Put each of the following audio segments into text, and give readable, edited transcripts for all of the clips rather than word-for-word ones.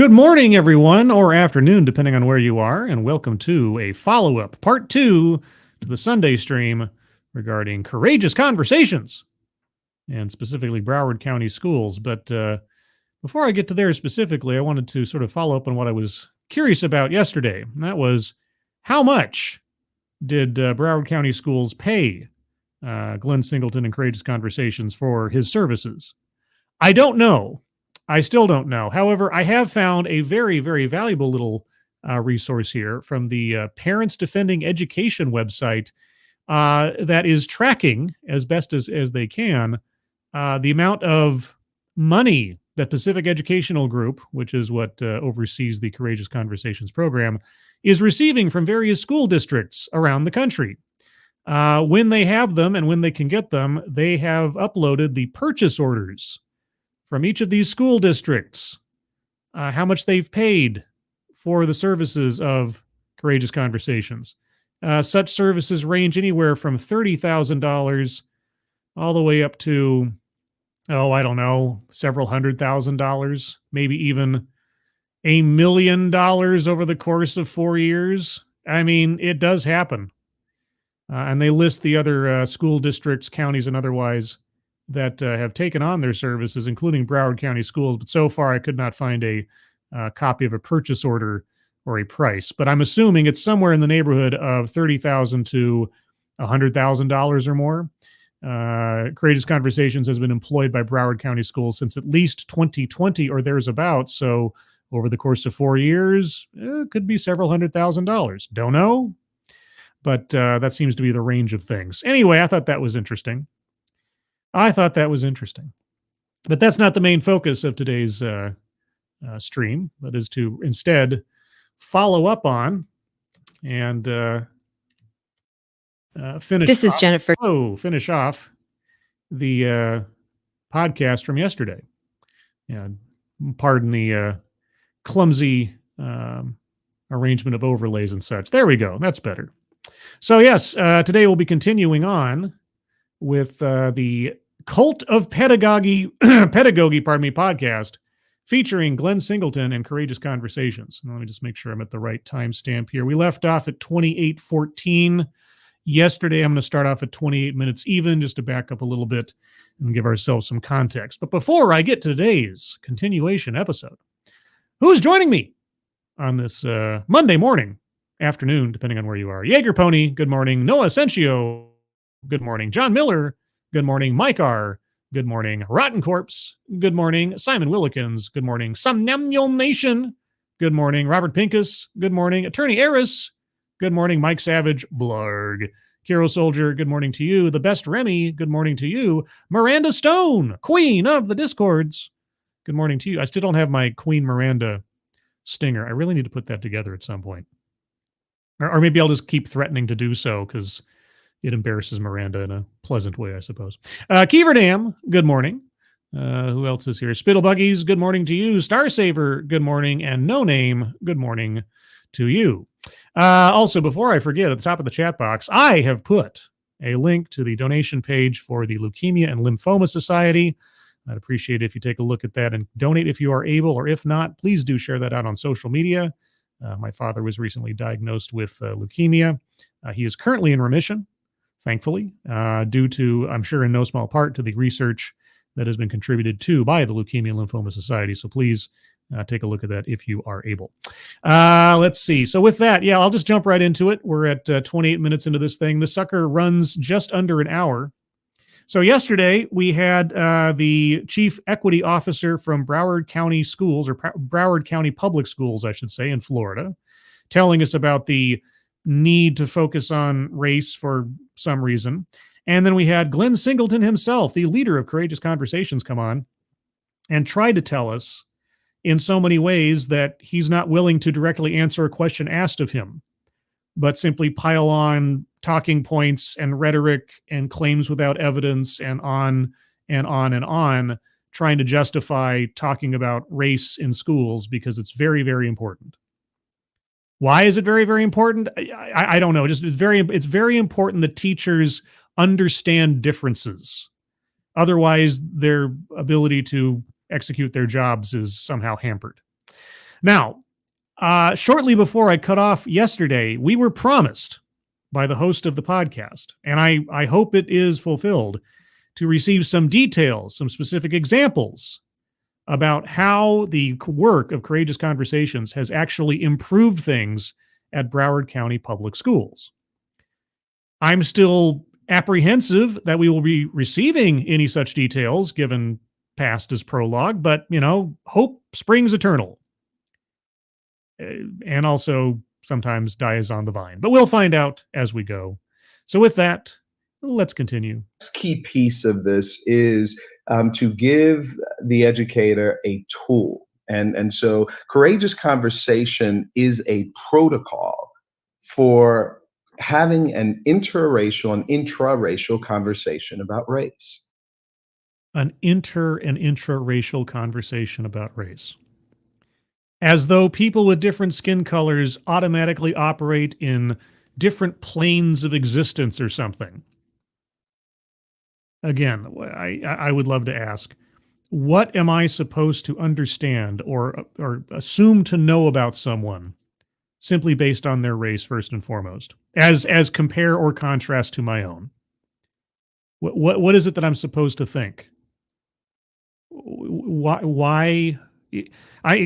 Good morning, everyone, or afternoon, depending on where you are, and welcome to a follow-up, part 2 to the Sunday stream regarding courageous conversations, and specifically Broward County Schools. But before I get to there specifically, I wanted to sort of follow up on what I was curious about yesterday, and that was how much did Broward County Schools pay Glenn Singleton and Courageous Conversations for his services? I don't know. I still don't know. However, I have found a very, very valuable little resource here from the Parents Defending Education website that is tracking as best as they can the amount of money that Pacific Educational Group, which is what oversees the Courageous Conversations program, is receiving from various school districts around the country. When they have them and when they can get them, they have uploaded the purchase orders from each of these school districts, how much they've paid for the services of Courageous Conversations. Such services range anywhere from $30,000 all the way up to, I don't know, several $100,000, maybe even $1 million over the course of 4 years. I mean, it does happen. And they list the other school districts, counties, and otherwise that have taken on their services, including Broward County Schools. But so far, I could not find a copy of a purchase order or a price. But I'm assuming it's somewhere in the neighborhood of $30,000 to $100,000 or more. Courageous Conversations has been employed by Broward County Schools since at least 2020 or there's about. So over the course of 4 years, it could be several $100,000. Don't know. But that seems to be the range of things. Anyway, I thought that was interesting. But that's not the main focus of today's stream. That is to instead follow up on and finish. This is Jennifer. Finish off the podcast from yesterday. Yeah, pardon the clumsy arrangement of overlays and such. There we go. That's better. So yes, today we'll be continuing on with the Cult of Pedagogy, podcast featuring Glenn Singleton and Courageous Conversations. Let me just make sure I'm at the right timestamp here. We left off at 28:14 yesterday. I'm going to start off at 28 minutes even, just to back up a little bit and give ourselves some context. But before I get to today's continuation episode, who's joining me on this Monday morning, afternoon, depending on where you are? Jaeger Pony, good morning. Noah Asensio, good morning. John Miller, good morning. Mike R., good morning. Rotten Corpse, good morning. Simon Willikins, good morning. Somnamnul Nation, good morning. Robert Pincus, good morning. Attorney Eris, good morning. Mike Savage, Blarg. Hero Soldier, good morning to you. The Best Remy, good morning to you. Miranda Stone, Queen of the Discords, good morning to you. I still don't have my Queen Miranda stinger. I really need to put that together at some point. Or maybe I'll just keep threatening to do so because it embarrasses Miranda in a pleasant way, I suppose. Keeverdam, good morning. Who else is here? Spittle Buggies, good morning to you. Starsaver, good morning. And No Name, good morning to you. Also, before I forget, at the top of the chat box, I have put a link to the donation page for the Leukemia and Lymphoma Society. I'd appreciate it if you take a look at that and donate if you are able, or if not, please do share that out on social media. My father was recently diagnosed with leukemia. He is currently in remission, thankfully, due to, I'm sure in no small part, to the research that has been contributed to by the Leukemia and Lymphoma Society. So please take a look at that if you are able. Let's see. So with that, I'll just jump right into it. We're at 28 minutes into this thing. The sucker runs just under an hour. So yesterday we had the chief equity officer from Broward County Schools, or Broward County Public Schools, I should say, in Florida, telling us about the need to focus on race for some reason. And then we had Glenn Singleton himself, the leader of Courageous Conversations, come on and try to tell us in so many ways that he's not willing to directly answer a question asked of him, but simply pile on talking points and rhetoric and claims without evidence and on and on and on, trying to justify talking about race in schools because it's very, very important. Why is it very, very important? I don't know. Just it's very important that teachers understand differences. Otherwise, their ability to execute their jobs is somehow hampered. Now, shortly before I cut off yesterday, we were promised by the host of the podcast, and I hope it is fulfilled, to receive some details, some specific examples about how the work of Courageous Conversations has actually improved things at Broward County Public Schools. I'm still apprehensive that we will be receiving any such details given past as prologue, but, hope springs eternal. And also sometimes dies on the vine. But we'll find out as we go. So with that, let's continue. Key piece of this is to give the educator a tool. And so courageous conversation is a protocol for having an interracial and intraracial conversation about race. An inter and intraracial conversation about race. As though people with different skin colors automatically operate in different planes of existence or something. Again, I would love to ask, what am I supposed to understand or assume to know about someone simply based on their race first and foremost, as compare or contrast to my own? What is it that I'm supposed to think? Why?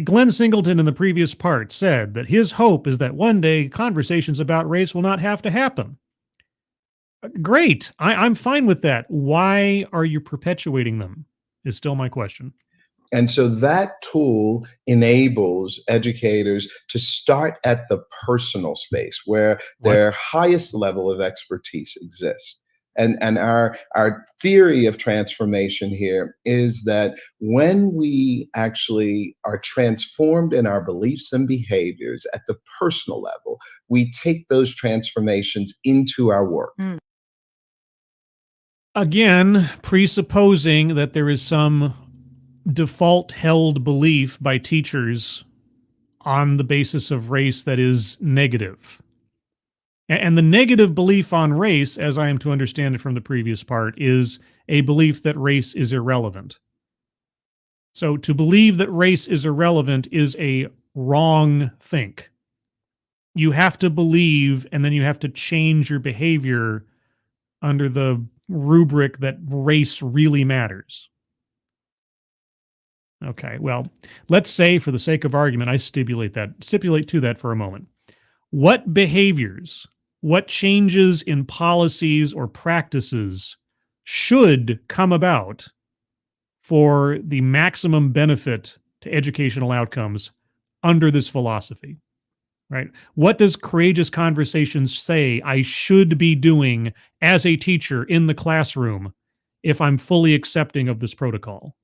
Glenn Singleton in the previous part said that his hope is that one day conversations about race will not have to happen. Great. I'm fine with that. Why are you perpetuating them is still my question. And so that tool enables educators to start at the personal space where their highest level of expertise exists. And our theory of transformation here is that when we actually are transformed in our beliefs and behaviors at the personal level, we take those transformations into our work. Again, presupposing that there is some default held belief by teachers on the basis of race that is negative. And the negative belief on race, as I am to understand it from the previous part, is a belief that race is irrelevant. So to believe that race is irrelevant is a wrong think. You have to believe, and then you have to change your behavior under the rubric that race really matters. Okay, well, let's say for the sake of argument, I stipulate to that for a moment. What behaviors, what changes in policies or practices should come about for the maximum benefit to educational outcomes under this philosophy, right? What does Courageous Conversations say I should be doing as a teacher in the classroom if I'm fully accepting of this protocol?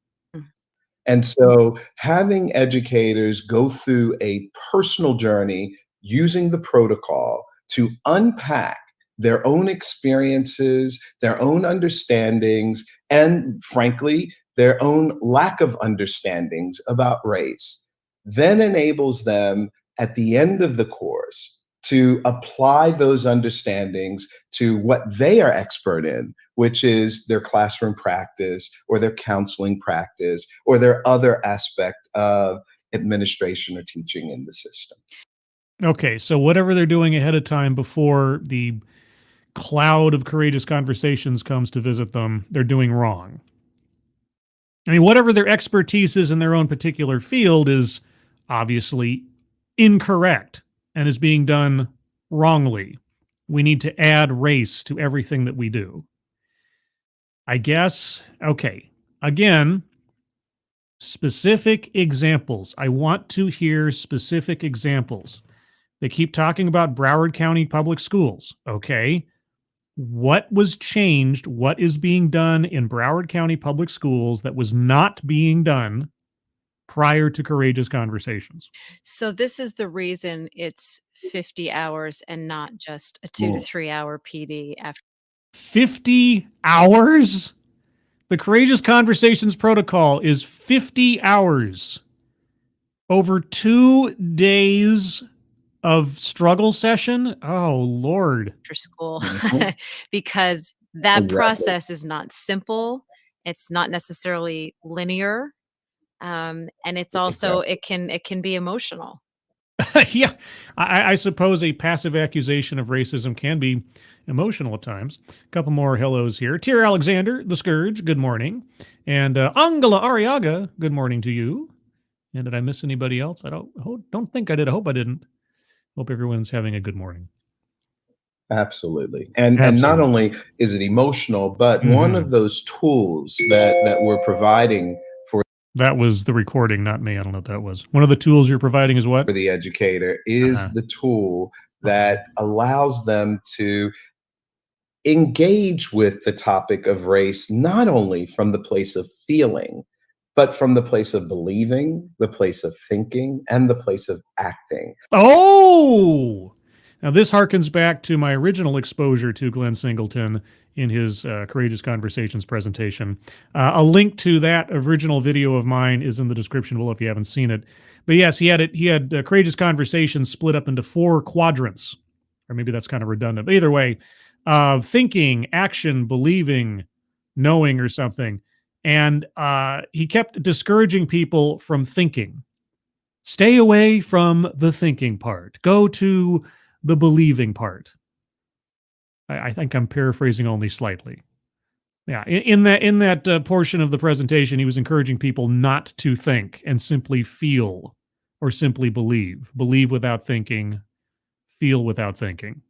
And so having educators go through a personal journey using the protocol to unpack their own experiences, their own understandings, and frankly, their own lack of understandings about race, then enables them at the end of the course to apply those understandings to what they are expert in, which is their classroom practice or their counseling practice or their other aspect of administration or teaching in the system. Okay, so whatever they're doing ahead of time before the cloud of Courageous Conversations comes to visit them, they're doing wrong. I mean, whatever their expertise is in their own particular field is obviously incorrect and is being done wrongly. We need to add race to everything that we do. I guess, okay, again, specific examples. I want to hear specific examples. They keep talking about Broward County Public Schools. Okay. What was changed? What is being done in Broward County Public Schools that was not being done prior to Courageous Conversations? So this is the reason it's 50 hours and not just a 2 to 3 hour PD after 50 hours? The Courageous Conversations protocol is 50 hours over 2 days of struggle session. Oh, Lord. after school because that process is not simple. It's not necessarily linear. And it's also, it can be emotional. Yeah, I suppose a passive accusation of racism can be emotional at times. A couple more hellos here. Tier Alexander, the Scourge, good morning. And Angela Ariaga, good morning to you. And did I miss anybody else? I don't think I did. I hope I didn't. Hope everyone's having a good morning. Absolutely. And not only is it emotional, but one of those tools that we're providing for that was the recording, not me. I don't know what that was. One of the tools you're providing is what? for the educator is the tool that allows them to engage with the topic of race, not only from the place of feeling, but from the place of believing, the place of thinking, and the place of acting. Oh, now this harkens back to my original exposure to Glenn Singleton in his Courageous Conversations presentation. A link to that original video of mine is in the description below if you haven't seen it. But yes, he had Courageous Conversations split up into 4 quadrants, or maybe that's kind of redundant. But either way, thinking, action, believing, knowing, or something. And he kept discouraging people from thinking. Stay away from the thinking part. Go to the believing part. I think I'm paraphrasing only slightly. Yeah, in that portion of the presentation, he was encouraging people not to think and simply feel or simply believe. Believe without thinking, feel without thinking.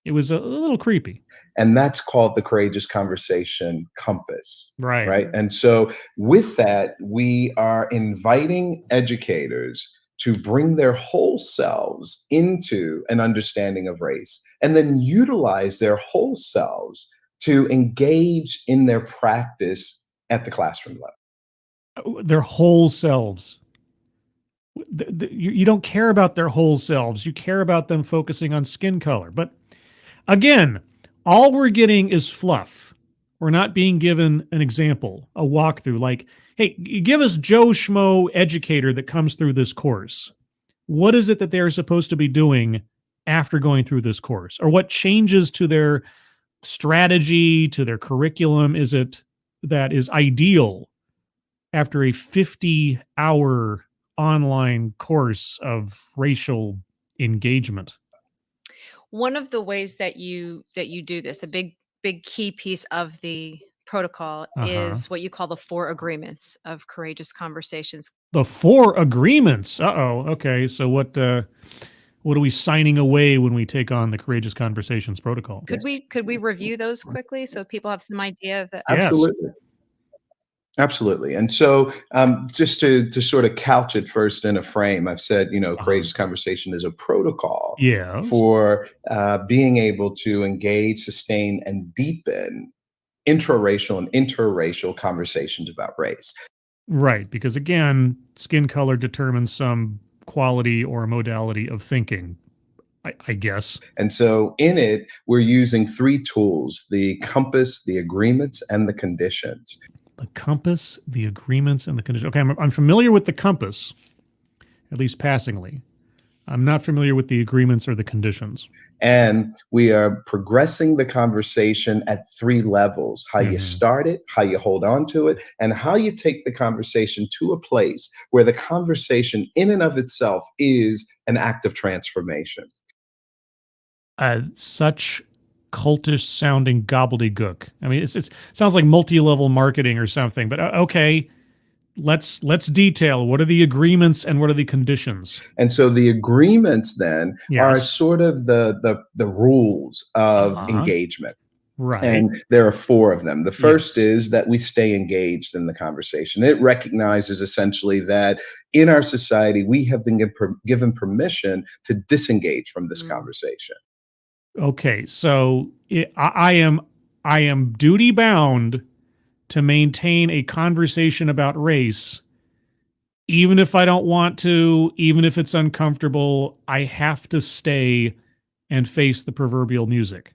It was a little creepy. And that's called the Courageous Conversation Compass. Right. Right. And so with that, we are inviting educators to bring their whole selves into an understanding of race and then utilize their whole selves to engage in their practice at the classroom level. Their whole selves. You don't care about their whole selves. You care about them focusing on skin color. But again, all we're getting is fluff. We're not being given an example, a walkthrough. Like, hey, give us Joe Schmo educator that comes through this course. What is it that they're supposed to be doing after going through this course? Or what changes to their strategy, to their curriculum is it that is ideal after a 50-hour online course of racial engagement? One of the ways that you do this, a big key piece of the protocol is what you call the 4 agreements of Courageous Conversations. The 4 agreements. Okay. So what are we signing away when we take on the Courageous Conversations protocol? Could we review those quickly so people have some idea of the Absolutely. Absolutely. And so just to sort of couch it first in a frame, I've said, Courageous Conversation is a protocol for being able to engage, sustain, and deepen intraracial and interracial conversations about race. Right. Because again, skin color determines some quality or modality of thinking, I guess. And so in it, we're using 3 tools: the compass, the agreements, and the conditions. The compass, the agreements, and the conditions. Okay, I'm familiar with the compass, at least passingly. I'm not familiar with the agreements or the conditions. And we are progressing the conversation at 3 levels: how you start it, how you hold on to it, and how you take the conversation to a place where the conversation in and of itself is an act of transformation. Such cultish sounding gobbledygook. I mean, it sounds like multi-level marketing or something, but okay. Let's detail what are the agreements and what are the conditions. And so the agreements then are sort of the rules of engagement. Right. And there are 4 of them. The first is that we stay engaged in the conversation. It recognizes essentially that in our society, we have been given permission to disengage from this conversation. Okay, so I am duty bound to maintain a conversation about race, even if I don't want to, even if it's uncomfortable. I have to stay and face the proverbial music.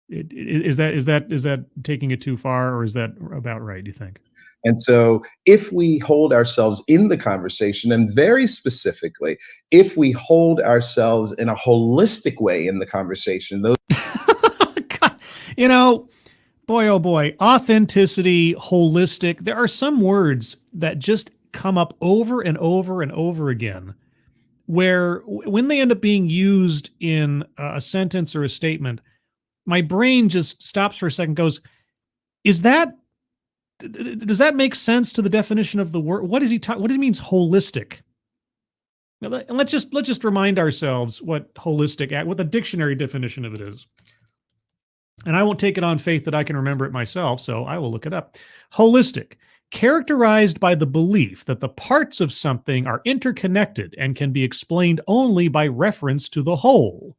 Is that taking it too far, or is that about right, do you think? And so if we hold ourselves in the conversation, and very specifically, if we hold ourselves in a holistic way in the conversation, those God, Boy, oh boy, authenticity, holistic. There are some words that just come up over and over and over again where when they end up being used in a sentence or a statement, my brain just stops for a second, goes, is that, does that make sense to the definition of the word? What is he talking? What does he means holistic? And let's just remind ourselves what holistic, what the dictionary definition of it is. And I won't take it on faith that I can remember it myself, so I will look it up. Holistic, characterized by the belief that the parts of something are interconnected and can be explained only by reference to the whole.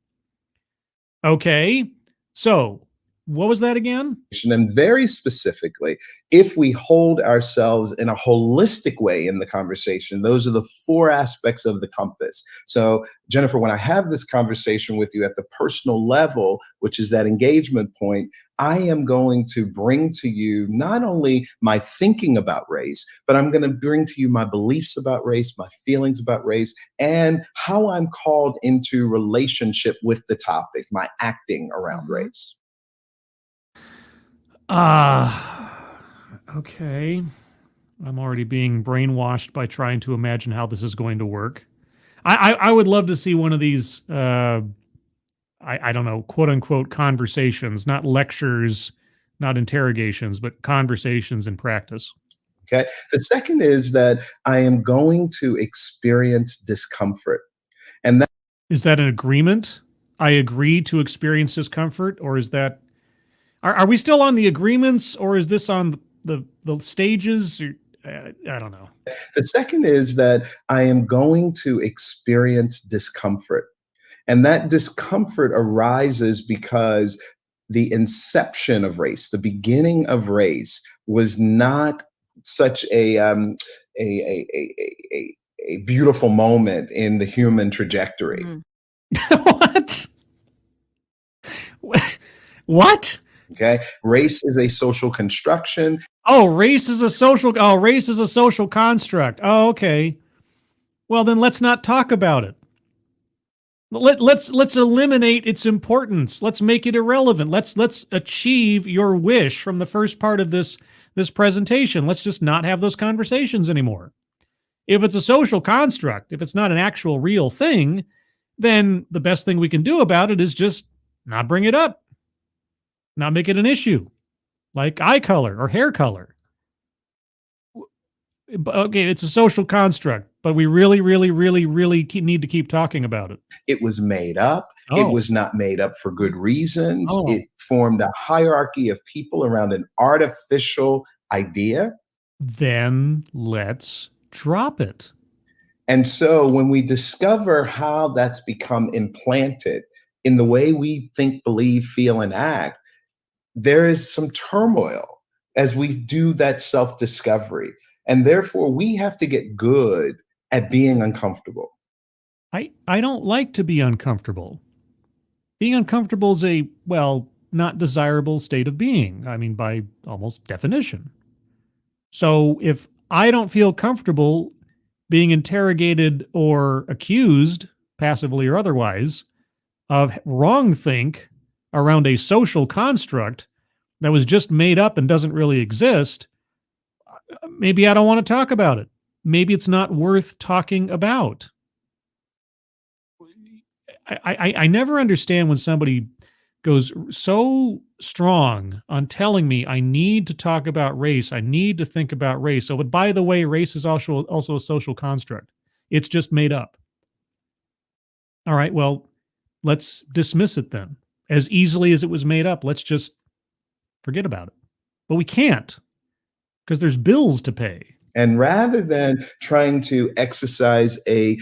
Okay, so what was that again? And very specifically, if we hold ourselves in a holistic way in the conversation, those are the four aspects of the compass. So, Jennifer, when I have this conversation with you at the personal level, which is that engagement point, I am going to bring to you not only my thinking about race, but I'm going to bring to you my beliefs about race, my feelings about race, and how I'm called into relationship with the topic, my acting around race. Okay. I'm already being brainwashed by trying to imagine how this is going to work. I would love to see one of these, I don't know, quote unquote conversations, not lectures, not interrogations, but conversations in practice. Okay. The second is that I am going to experience discomfort. And that Is that an agreement? I agree to experience discomfort, or is that, are we still on the agreements, or is this on the stages? I don't know. the second is that I am going to experience discomfort. And that discomfort arises because the inception of race, the beginning of race, was not such a beautiful moment in the human trajectory. What? What? Okay, race is a social construction. Oh, race is a social construct. Oh, okay. Well, then let's not talk about it. Let's eliminate its importance. Let's make it irrelevant. Let's achieve your wish from the first part of this presentation. Let's just not have those conversations anymore. If it's a social construct, if it's not an actual real thing, then the best thing we can do about it is just not bring it up. Not make it an issue, like eye color or hair color. Okay, it's a social construct, but we really need to keep talking about it. It was made up. Oh. It was not made up for good reasons. Oh. It formed a hierarchy of people around an artificial idea. Then let's drop it. And so when we discover how that's become implanted in the way we think, believe, feel, and act, there is some turmoil as we do that self-discovery. And therefore, we have to get good at being uncomfortable. I don't like to be uncomfortable. Being uncomfortable is a, well, not desirable state of being. I mean, by almost definition. So if I don't feel comfortable being interrogated or accused, passively or otherwise, of wrongthink around a social construct that was just made up and doesn't really exist, maybe I don't want to talk about it. Maybe it's not worth talking about. I never understand when somebody goes so strong on telling me I need to talk about race. I need to think about race. So, but by the way, race is also a social construct. It's just made up. All right, well, let's dismiss it then. As easily as it was made up, let's just forget about it. But we can't, because there's bills to pay. And rather than trying to exercise a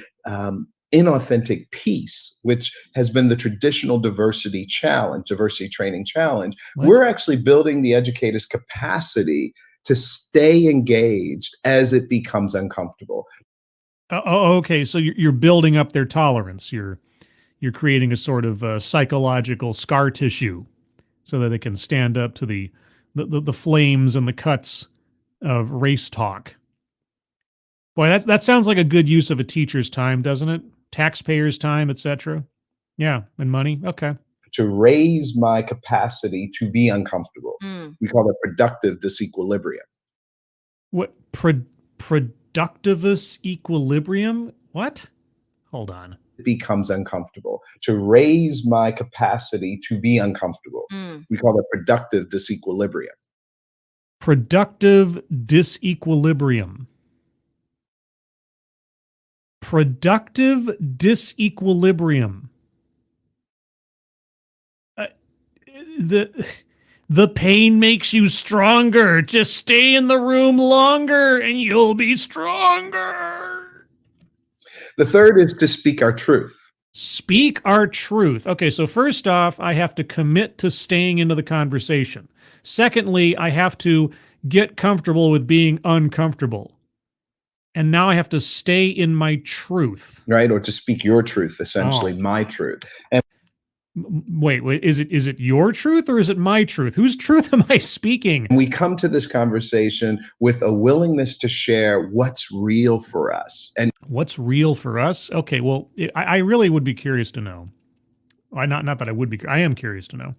inauthentic peace, which has been the traditional diversity training challenge, we're actually building the educator's capacity to stay engaged as it becomes uncomfortable. Okay, so you're building up their tolerance. You're creating a sort of psychological scar tissue so that they can stand up to the flames and the cuts of race talk. Boy, that sounds like a good use of a teacher's time, doesn't it? Taxpayers' time, etc. Yeah, and money. Okay. to raise my capacity to be uncomfortable. Mm. We call it productive disequilibrium. What? Productivus equilibrium? What? Hold on. It becomes uncomfortable. To raise my capacity to be uncomfortable. Mm. We call it productive disequilibrium. Productive disequilibrium. Productive disequilibrium. The pain makes you stronger. Just stay in the room longer and you'll be stronger. The third is to speak our truth. Speak our truth. Okay, so first off, I have to commit to staying into the conversation. Secondly, I have to get comfortable with being uncomfortable. And now I have to stay in my truth. Right? Or to speak your truth, essentially, Oh. my truth. And Wait, is it your truth or is it my truth? Whose truth am I speaking? we come to this conversation with a willingness to share what's real for us. And What's real for us? Okay, well, I really would be curious to know. Not that I would be. I am curious to know.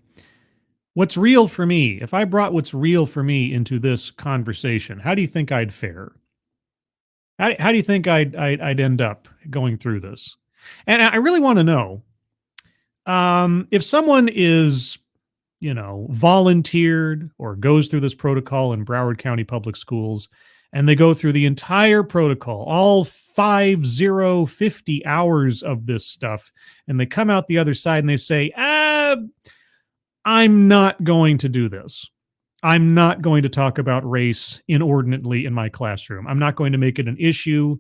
What's real for me? If I brought what's real for me into this conversation, how do you think I'd fare? How do you think I'd end up going through this? And I really want to know if someone is, volunteered or goes through this protocol in Broward County Public Schools, and they go through the entire protocol, all 50 hours of this stuff, and they come out the other side and they say, I'm not going to do this. I'm not going to talk about race inordinately in my classroom. I'm not going to make it an issue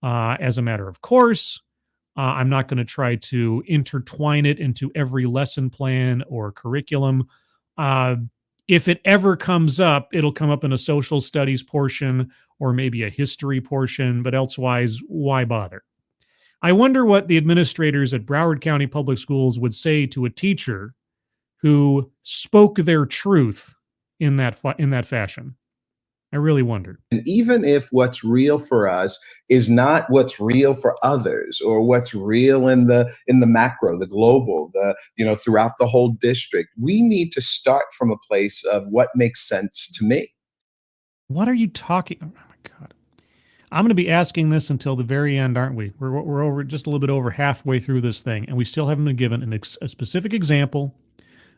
as a matter of course. I'm not going to try to intertwine it into every lesson plan or curriculum. If it ever comes up, it'll come up in a social studies portion or maybe a history portion, but elsewise, why bother? I wonder what the administrators at Broward County Public Schools would say to a teacher who spoke their truth in that fashion. I really wondered. And even if what's real for us is not what's real for others, or what's real in the macro, the global, throughout the whole district, we need to start from a place of what makes sense to me. What are you talking? Oh my God. I'm going to be asking this until the very end, aren't we? We're over just a little bit over halfway through this thing, and we still haven't been given a specific example,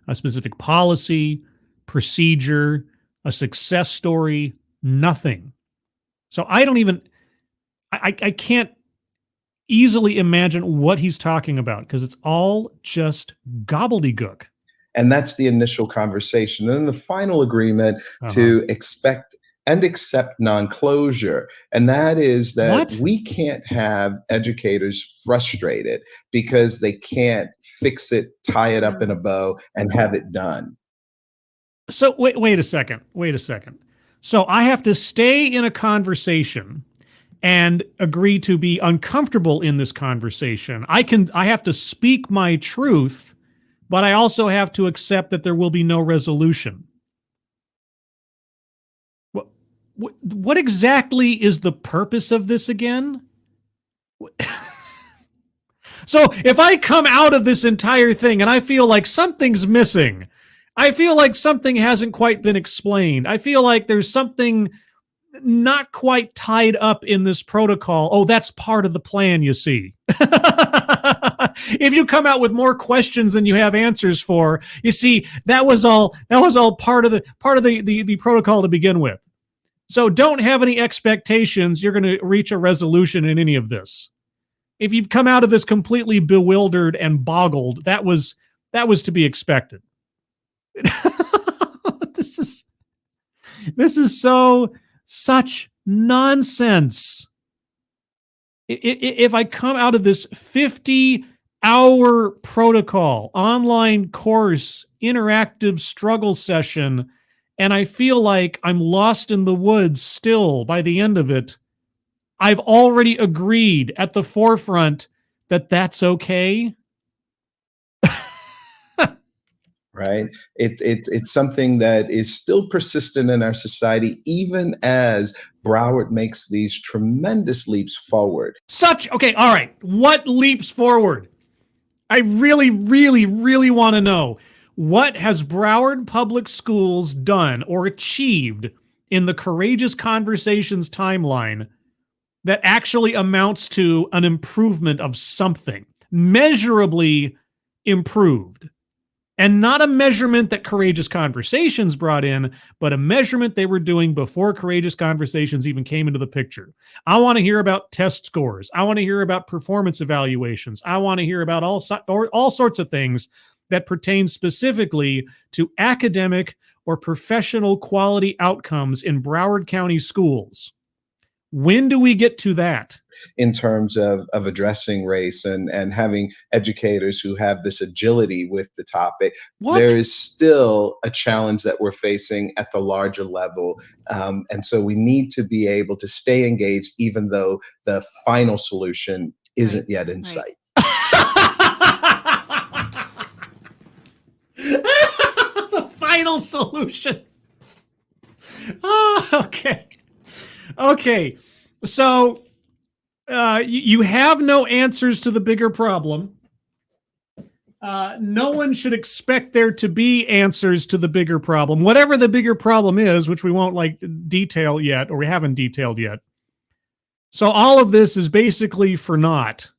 a specific policy, procedure, a success story, nothing. So I can't easily imagine what he's talking about because it's all just gobbledygook. And that's the initial conversation. And then the final agreement to expect and accept non-closure. And that is that we can't have educators frustrated because they can't fix it, tie it up in a bow, and have it done. So wait a second. So I have to stay in a conversation and agree to be uncomfortable in this conversation. I have to speak my truth, but I also have to accept that there will be no resolution. What exactly is the purpose of this again? So if I come out of this entire thing and I feel like something's missing, I feel like something hasn't quite been explained, I feel like there's something not quite tied up in this protocol. Oh, that's part of the plan, you see. If you come out with more questions than you have answers for, you see, that was all part of the protocol to begin with. So don't have any expectations you're going to reach a resolution in any of this. If you've come out of this completely bewildered and boggled, that was to be expected. This is such nonsense. If I come out of this 50-hour protocol, online course, interactive struggle session, and I feel like I'm lost in the woods still by the end of it, I've already agreed at the forefront that that's okay. Right? It's something that is still persistent in our society, even as Broward makes these tremendous leaps forward. Okay, all right. What leaps forward? I really, really, really want to know, what has Broward Public Schools done or achieved in the Courageous Conversations timeline that actually amounts to an improvement of something, measurably improved? And not a measurement that Courageous Conversations brought in, but a measurement they were doing before Courageous Conversations even came into the picture. I want to hear about test scores. I want to hear about performance evaluations. I want to hear about all sorts of things that pertain specifically to academic or professional quality outcomes in Broward County schools. When do we get to that? In terms of addressing race and having educators who have this agility with the topic. What? There is still a challenge that we're facing at the larger level. And so we need to be able to stay engaged, even though the final solution isn't yet in sight. The final solution. Oh, okay. Okay. So you have no answers to the bigger problem. No one should expect there to be answers to the bigger problem, whatever the bigger problem is, which we won't detail yet, or we haven't detailed yet. So all of this is basically for naught.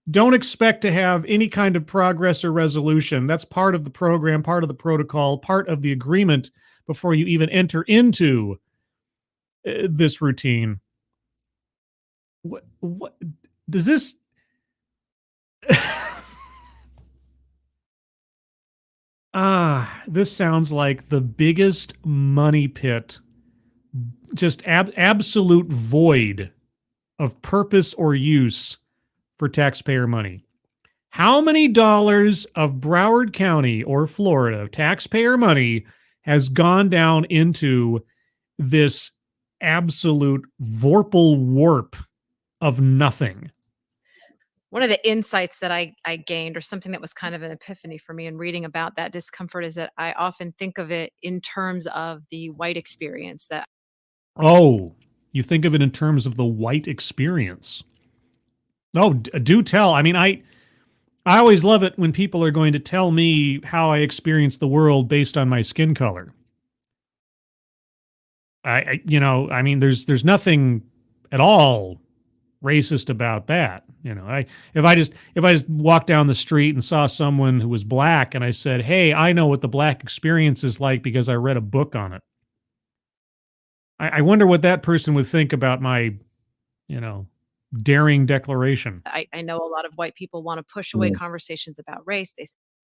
Don't expect to have any kind of progress or resolution. That's part of the program, part of the protocol, part of the agreement before you even enter into this routine. What does this? This sounds like the biggest money pit, just absolute void of purpose or use for taxpayer money. How many dollars of Broward County or Florida taxpayer money has gone down into this absolute vorpal warp of nothing? One of the insights that I gained, or something that was kind of an epiphany for me in reading about that discomfort, is that I often think of it in terms of the white experience. That you think of it in terms of the white experience. Oh, do tell. I mean, I always love it when people are going to tell me how I experience the world based on my skin color. There's nothing at all racist about that. If I just walked down the street and saw someone who was black and I said, "Hey, I know what the black experience is like because I read a book on it." I wonder what that person would think about my, daring declaration. I know a lot of white people want to push away conversations about race.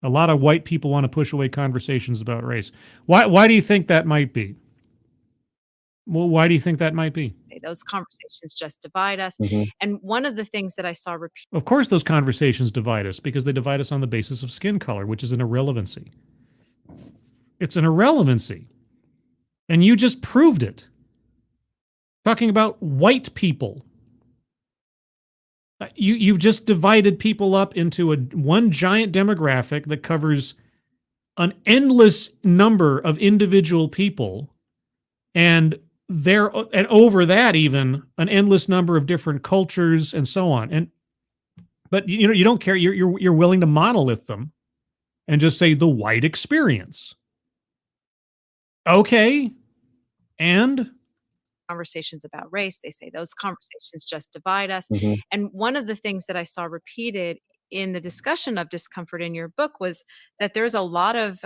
A lot of white people want to push away conversations about race. Why do you think that might be? Well, why do you think that might be? Those conversations just divide us. Mm-hmm. And one of the things that I saw repeat. Of course, those conversations divide us because they divide us on the basis of skin color, which is an irrelevancy. It's an irrelevancy. And you just proved it. Talking about white people. You've just divided people up into one giant demographic that covers an endless number of individual people, and over that even an endless number of different cultures and so on. But you don't care. You're willing to monolith them and just say the white experience. Okay, and conversations about race. They say those conversations just divide us. Mm-hmm. And one of the things that I saw repeated in the discussion of discomfort in your book was that there's a lot of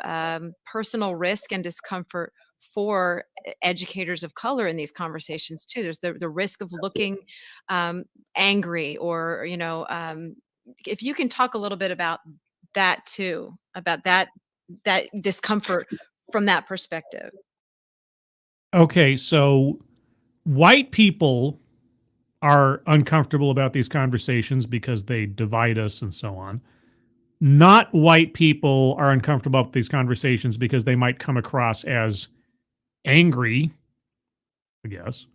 personal risk and discomfort for educators of color in these conversations too. There's the risk of looking angry, or if you can talk a little bit about that too, about that discomfort from that perspective. Okay, so white people are uncomfortable about these conversations because they divide us and so on. Not white people are uncomfortable about these conversations because they might come across as angry, I guess.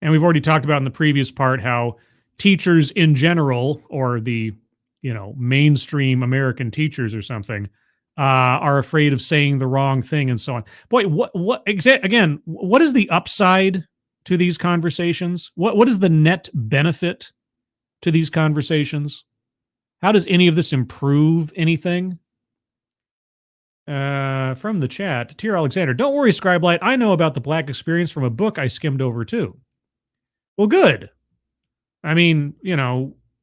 And we've already talked about in the previous part how teachers in general, or the, mainstream American teachers or something, are afraid of saying the wrong thing and so on. Boy, what is the upside to these conversations? What is the net benefit to these conversations? How does any of this improve anything? From the chat, Tier Alexander, don't worry, Scribelight. I know about the black experience from a book I skimmed over too. Well, good. I mean,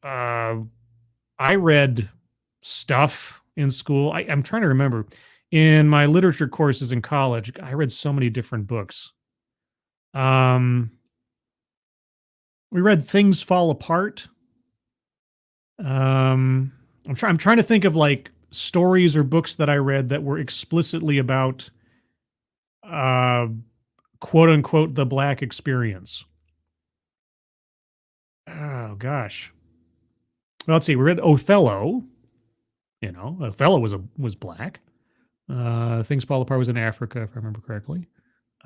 I read stuff in school. I'm trying to remember. In my literature courses in college, I read so many different books. We read Things Fall Apart. I'm trying to think of like stories or books that I read that were explicitly about quote unquote the black experience. Oh gosh. Well, let's see. We read Othello. Othello was black. Things Fall Apart was in Africa, if I remember correctly.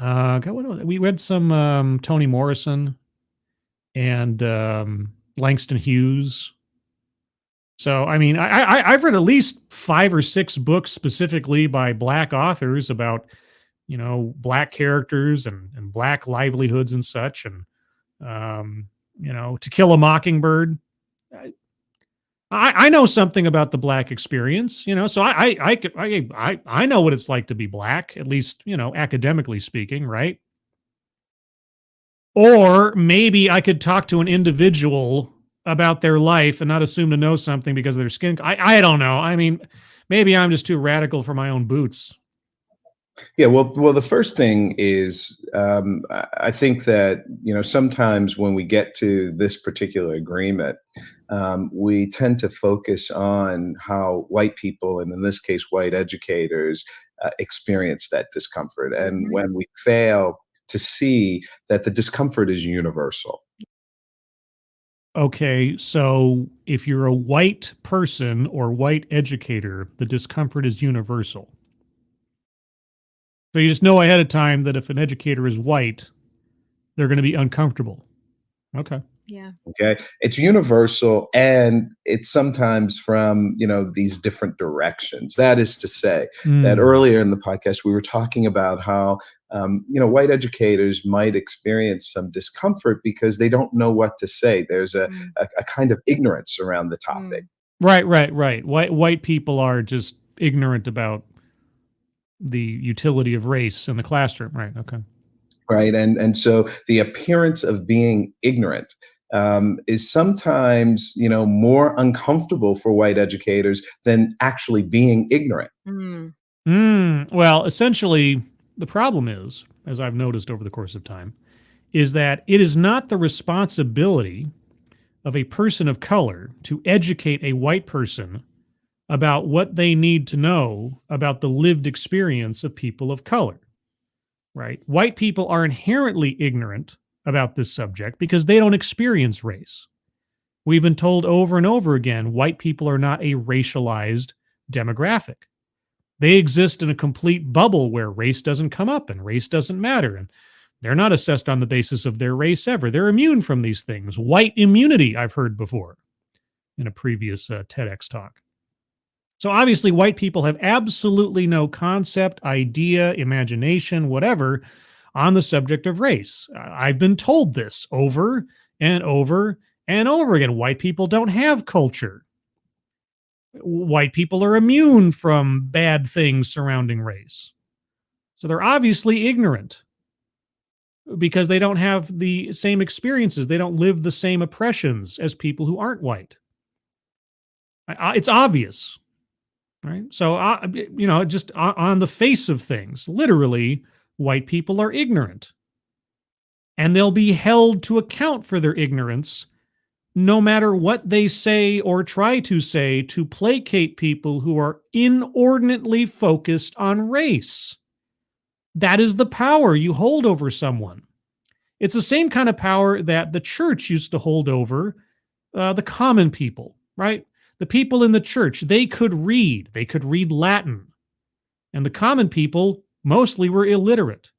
We read some Toni Morrison and Langston Hughes. So, I mean, I've read at least 5 or 6 books specifically by black authors about, black characters and black livelihoods and such. And, To Kill a Mockingbird. I know something about the black experience, so I know what it's like to be black, at least, academically speaking, right? Or maybe I could talk to an individual about their life and not assume to know something because of their skin. I don't know. I mean, maybe I'm just too radical for my own boots. Yeah, well, the first thing is, I think that sometimes when we get to this particular agreement, we tend to focus on how white people, and in this case, white educators, experience that discomfort, and Mhm. when we fail to see that the discomfort is universal. Okay, so if you're a white person or white educator, the discomfort is universal. So you just know ahead of time that if an educator is white, they're going to be uncomfortable. Okay. Yeah. Okay, it's universal, and it's sometimes from these different directions. That is to say that Mm. earlier in the podcast we were talking about how white educators might experience some discomfort because they don't know what to say. There's Mm. a kind of ignorance around the topic. Mm. Right. White people are just ignorant about the utility of race in the classroom. Right. Okay. Right, and so the appearance of being ignorant is sometimes more uncomfortable for white educators than actually being ignorant. Well, essentially, the problem is, as I've noticed over the course of time, is that it is not the responsibility of a person of color to educate a white person about what they need to know about the lived experience of people of color, right? White people are inherently ignorant about this subject because they don't experience race. We've been told over and over again, white people are not a racialized demographic. They exist in a complete bubble where race doesn't come up and race doesn't matter. And they're not assessed on the basis of their race ever. They're immune from these things. White immunity, I've heard before in a previous TEDx talk. So obviously, white people have absolutely no concept, idea, imagination, whatever, on the subject of race. I've been told this over and over and over again. White people don't have culture. White people are immune from bad things surrounding race. So they're obviously ignorant because they don't have the same experiences. They don't live the same oppressions as people who aren't white. It's obvious, right? So, just on the face of things, literally, white people are ignorant. And they'll be held to account for their ignorance no matter what they say or try to say to placate people who are inordinately focused on race. That is the power you hold over someone. It's the same kind of power that the church used to hold over the common people, right? The people in the church, they could read Latin. And the common people mostly were illiterate.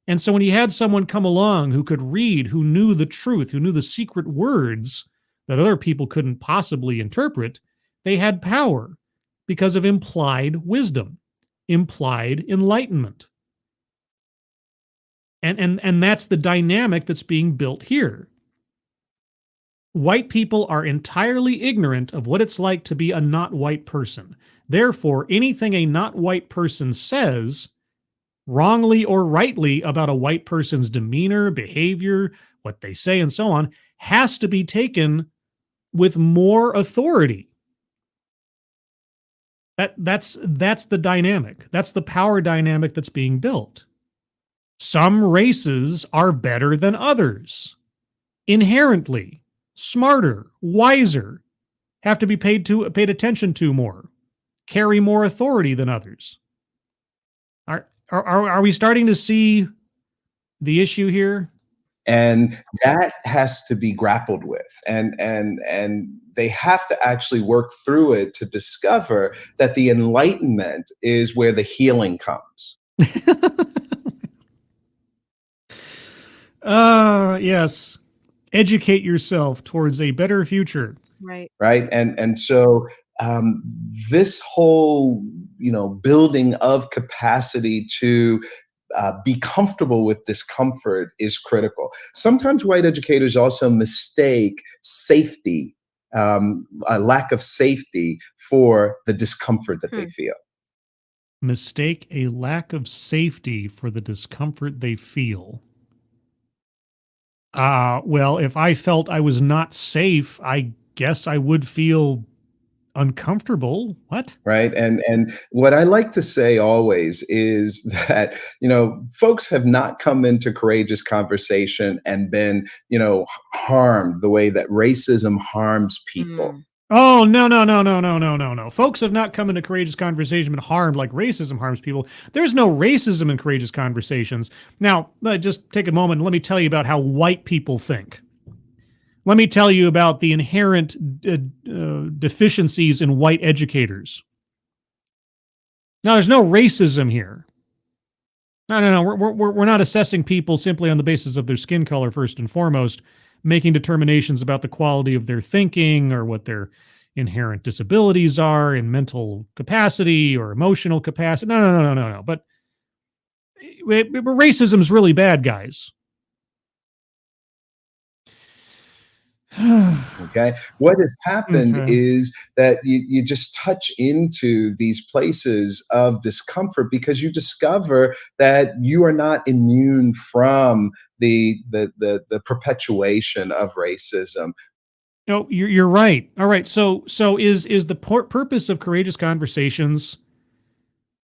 And so when you had someone come along who could read, who knew the truth, who knew the secret words that other people couldn't possibly interpret, they had power because of implied wisdom, implied enlightenment. And that's the dynamic that's being built here. White people are entirely ignorant of what it's like to be a not white person. Therefore, anything a not white person says, wrongly or rightly, about a white person's demeanor, behavior, what they say, and so on, has to be taken with more authority. That's the dynamic. That's the power dynamic that's being built. Some races are better than others. Inherently, smarter, wiser, have to be paid attention to more, carry more authority than others. Are we starting to see the issue here? And that has to be grappled with, and they have to actually work through it to discover that the enlightenment is where the healing comes. Yes. Educate yourself towards a better future. Right. And so this whole building of capacity to be comfortable with discomfort is critical. Sometimes white educators also mistake safety, a lack of safety, for the discomfort that they feel. Mistake a lack of safety for the discomfort they feel. Well, if I felt I was not safe, I guess I would feel uncomfortable. What? Right. And what I like to say always is that, folks have not come into courageous conversation and been, harmed the way that racism harms people. Oh, no. Folks have not come into courageous conversation and harmed like racism harms people. There's no racism in courageous conversations. Now, just take a moment and let me tell you about how white people think. Let me tell you about the inherent deficiencies in white educators. Now, there's no racism here. No. We're not assessing people simply on the basis of their skin color first and foremost, making determinations about the quality of their thinking or what their inherent disabilities are in mental capacity or emotional capacity. No. But racism's really bad, guys. Okay. What has happened is that you just touch into these places of discomfort because you discover that you are not immune from the perpetuation of racism. No, you're right. All right. So is the purpose of courageous conversations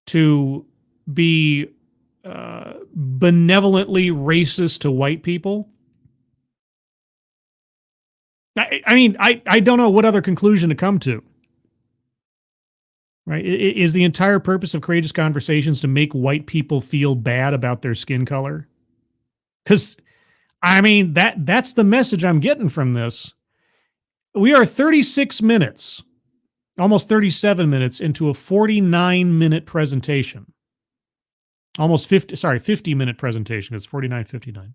to be benevolently racist to white people? I mean, I don't know what other conclusion to come to. Right? Is the entire purpose of courageous conversations to make white people feel bad about their skin color? Because, I mean, that's the message I'm getting from this. We are 36 minutes, almost 37 minutes into a 49-minute presentation. Almost 50-minute presentation. It's 49:59.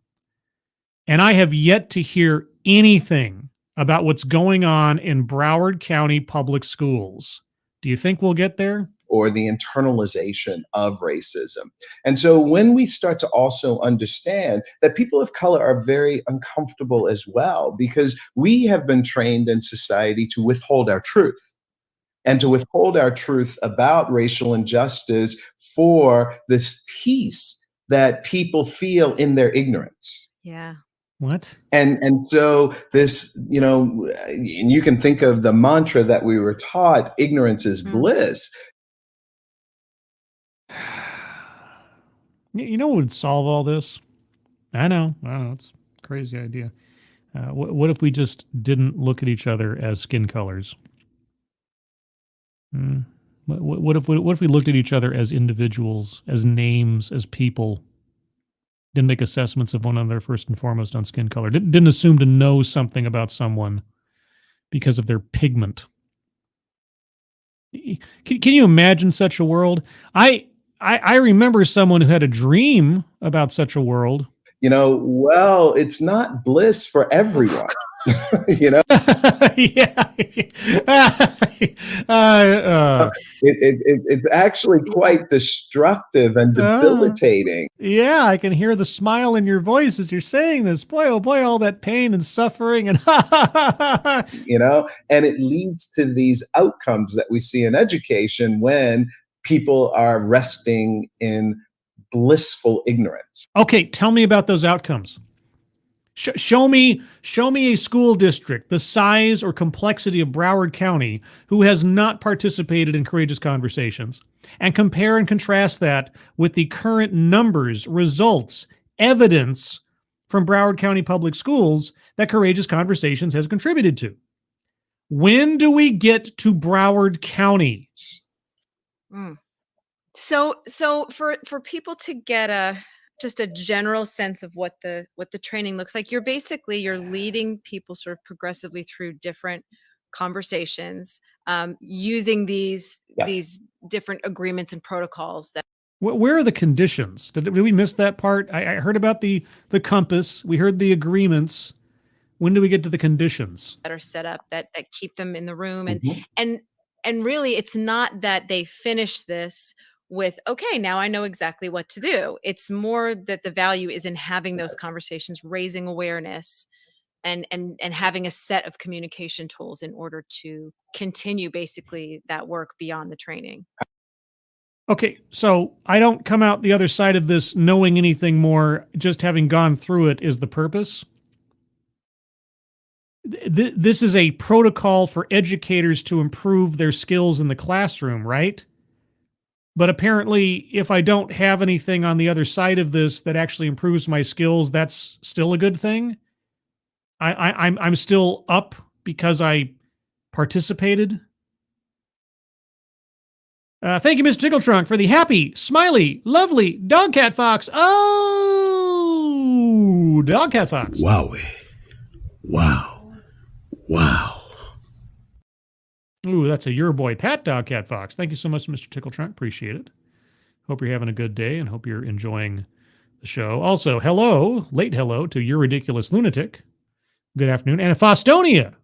And I have yet to hear anything about what's going on in Broward County Public Schools. Do you think we'll get there? Or the internalization of racism. And so when we start to also understand that people of color are very uncomfortable as well, because we have been trained in society to withhold our truth and to withhold our truth about racial injustice for this peace that people feel in their ignorance. Yeah. What? And so this, and you can think of the mantra that we were taught, ignorance is bliss. You know what would solve all this? I know, it's a crazy idea. What if we just didn't look at each other as skin colors? What if we looked at each other as individuals, as names, as people? Didn't make assessments of one another first and foremost on skin color. Didn't assume to know something about someone because of their pigment. Can you imagine such a world? I remember someone who had a dream about such a world. Well, it's not bliss for everyone. You know, Yeah. it's actually quite destructive and uh, debilitating. yeah, I can hear the smile in your voice as you're saying this. Boy, oh boy, all that pain and suffering and And it leads to these outcomes that we see in education when people are resting in blissful ignorance. Okay, tell me about those outcomes. Show me a school district the size or complexity of Broward County who has not participated in courageous conversations, and compare and contrast that with the current numbers, results, evidence from Broward County Public Schools that courageous conversations has contributed to. When do we get to Broward County? Mm. So for people to get just a general sense of what the training looks like, you're leading people sort of progressively through different conversations, using these Yeah. different agreements and protocols that Where are the conditions? Did we miss that part? I heard about the compass. We heard the agreements. When do we get to the conditions? are set up that keep them in the room, Mhm. and really it's not that they finish this with, okay, now I know exactly what to do. It's more that the value is in having those conversations, raising awareness, and having a set of communication tools in order to continue basically that work beyond the training. Okay, so I don't come out the other side of this knowing anything more, just having gone through it is the purpose. This is a protocol for educators to improve their skills in the classroom, right? But apparently, if I don't have anything on the other side of this that actually improves my skills, that's still a good thing. I'm still up because I participated. Thank you, Mr. Tickletrunk, for the happy, smiley, lovely dog cat fox. Oh, dog cat fox. Wowie. Wow. Wow. Ooh, that's a your boy Pat dog cat fox. Thank you so much, Mr. Tickletrunk. Appreciate it. Hope you're having a good day and hope you're enjoying the show. Also, late hello to Your Ridiculous Lunatic. Good afternoon. And a Fostonia.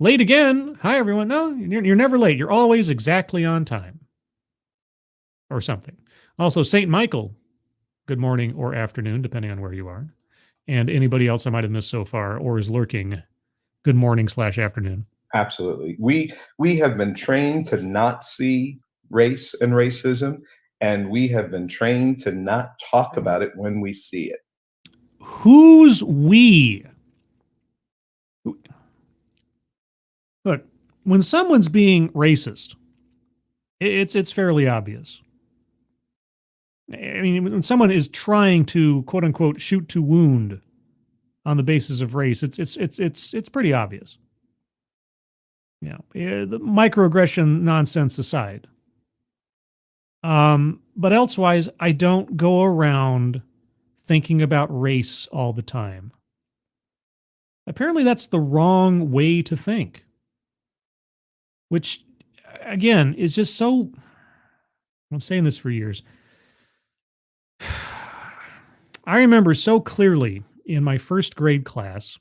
Late again. Hi, everyone. No, you're never late. You're always exactly on time. Or something. Also, St. Michael. Good morning or afternoon, depending on where you are. And anybody else I might have missed so far or is lurking. Good morning/afternoon. Absolutely. We have been trained to not see race and racism, and we have been trained to not talk about it when we see it. Who's we? Look, when someone's being racist, it's fairly obvious. I mean, when someone is trying to quote unquote shoot to wound on the basis of race, it's pretty obvious. The microaggression nonsense aside. But elsewise, I don't go around thinking about race all the time. Apparently, that's the wrong way to think. Which, again, is just so... I've been saying this for years. I remember so clearly in my first grade class,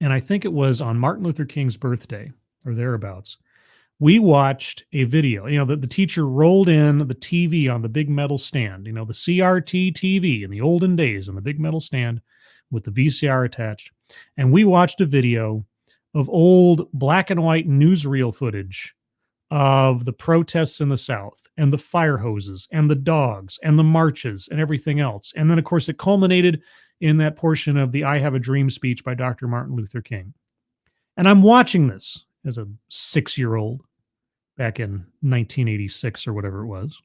and I think it was on Martin Luther King's birthday or thereabouts, we watched a video. The teacher rolled in the TV on the big metal stand, the CRT TV in the olden days on the big metal stand with the VCR attached. And we watched a video of old black and white newsreel footage of the protests in the South and the fire hoses and the dogs and the marches and everything else. And then, of course, it culminated in that portion of the I Have a Dream speech by Dr. Martin Luther King. And I'm watching this as a 6-year-old back in 1986 or whatever it was.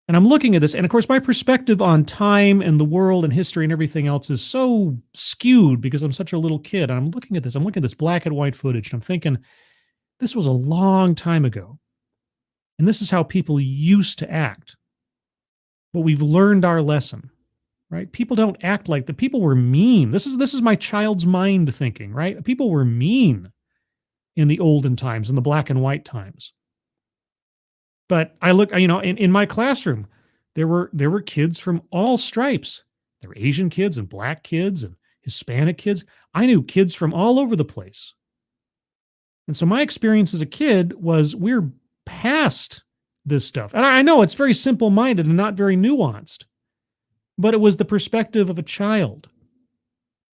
And I'm looking at this, and of course, my perspective on time and the world and history and everything else is so skewed because I'm such a little kid. And I'm looking at this black and white footage, and I'm thinking, this was a long time ago. And this is how people used to act. But we've learned our lesson, right? People don't act like the people were mean. This is my child's mind thinking, right? People were mean in the olden times, in the black and white times. But I look, in my classroom, there were kids from all stripes. There were Asian kids and black kids and Hispanic kids. I knew kids from all over the place. And so my experience as a kid was we're past this stuff. And I know it's very simple-minded and not very nuanced, but it was the perspective of a child.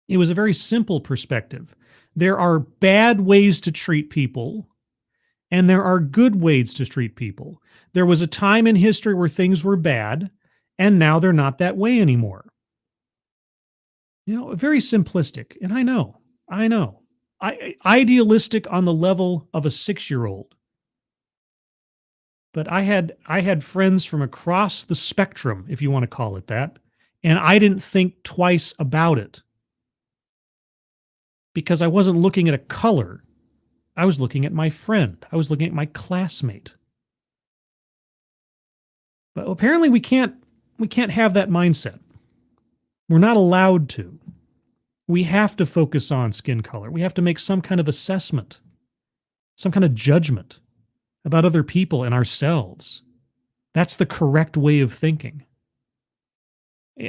It was a very simple perspective. There are bad ways to treat people, and there are good ways to treat people. There was a time in history where things were bad, and now they're not that way anymore. Very simplistic. And I know, idealistic on the level of a 6-year-old. But I had friends from across the spectrum, if you want to call it that, and I didn't think twice about it because I wasn't looking at a color. I was looking at my friend. I was looking at my classmate. But apparently we can't have that mindset. We're not allowed to. We have to focus on skin color. We have to make some kind of assessment, some kind of judgment about other people and ourselves. That's the correct way of thinking.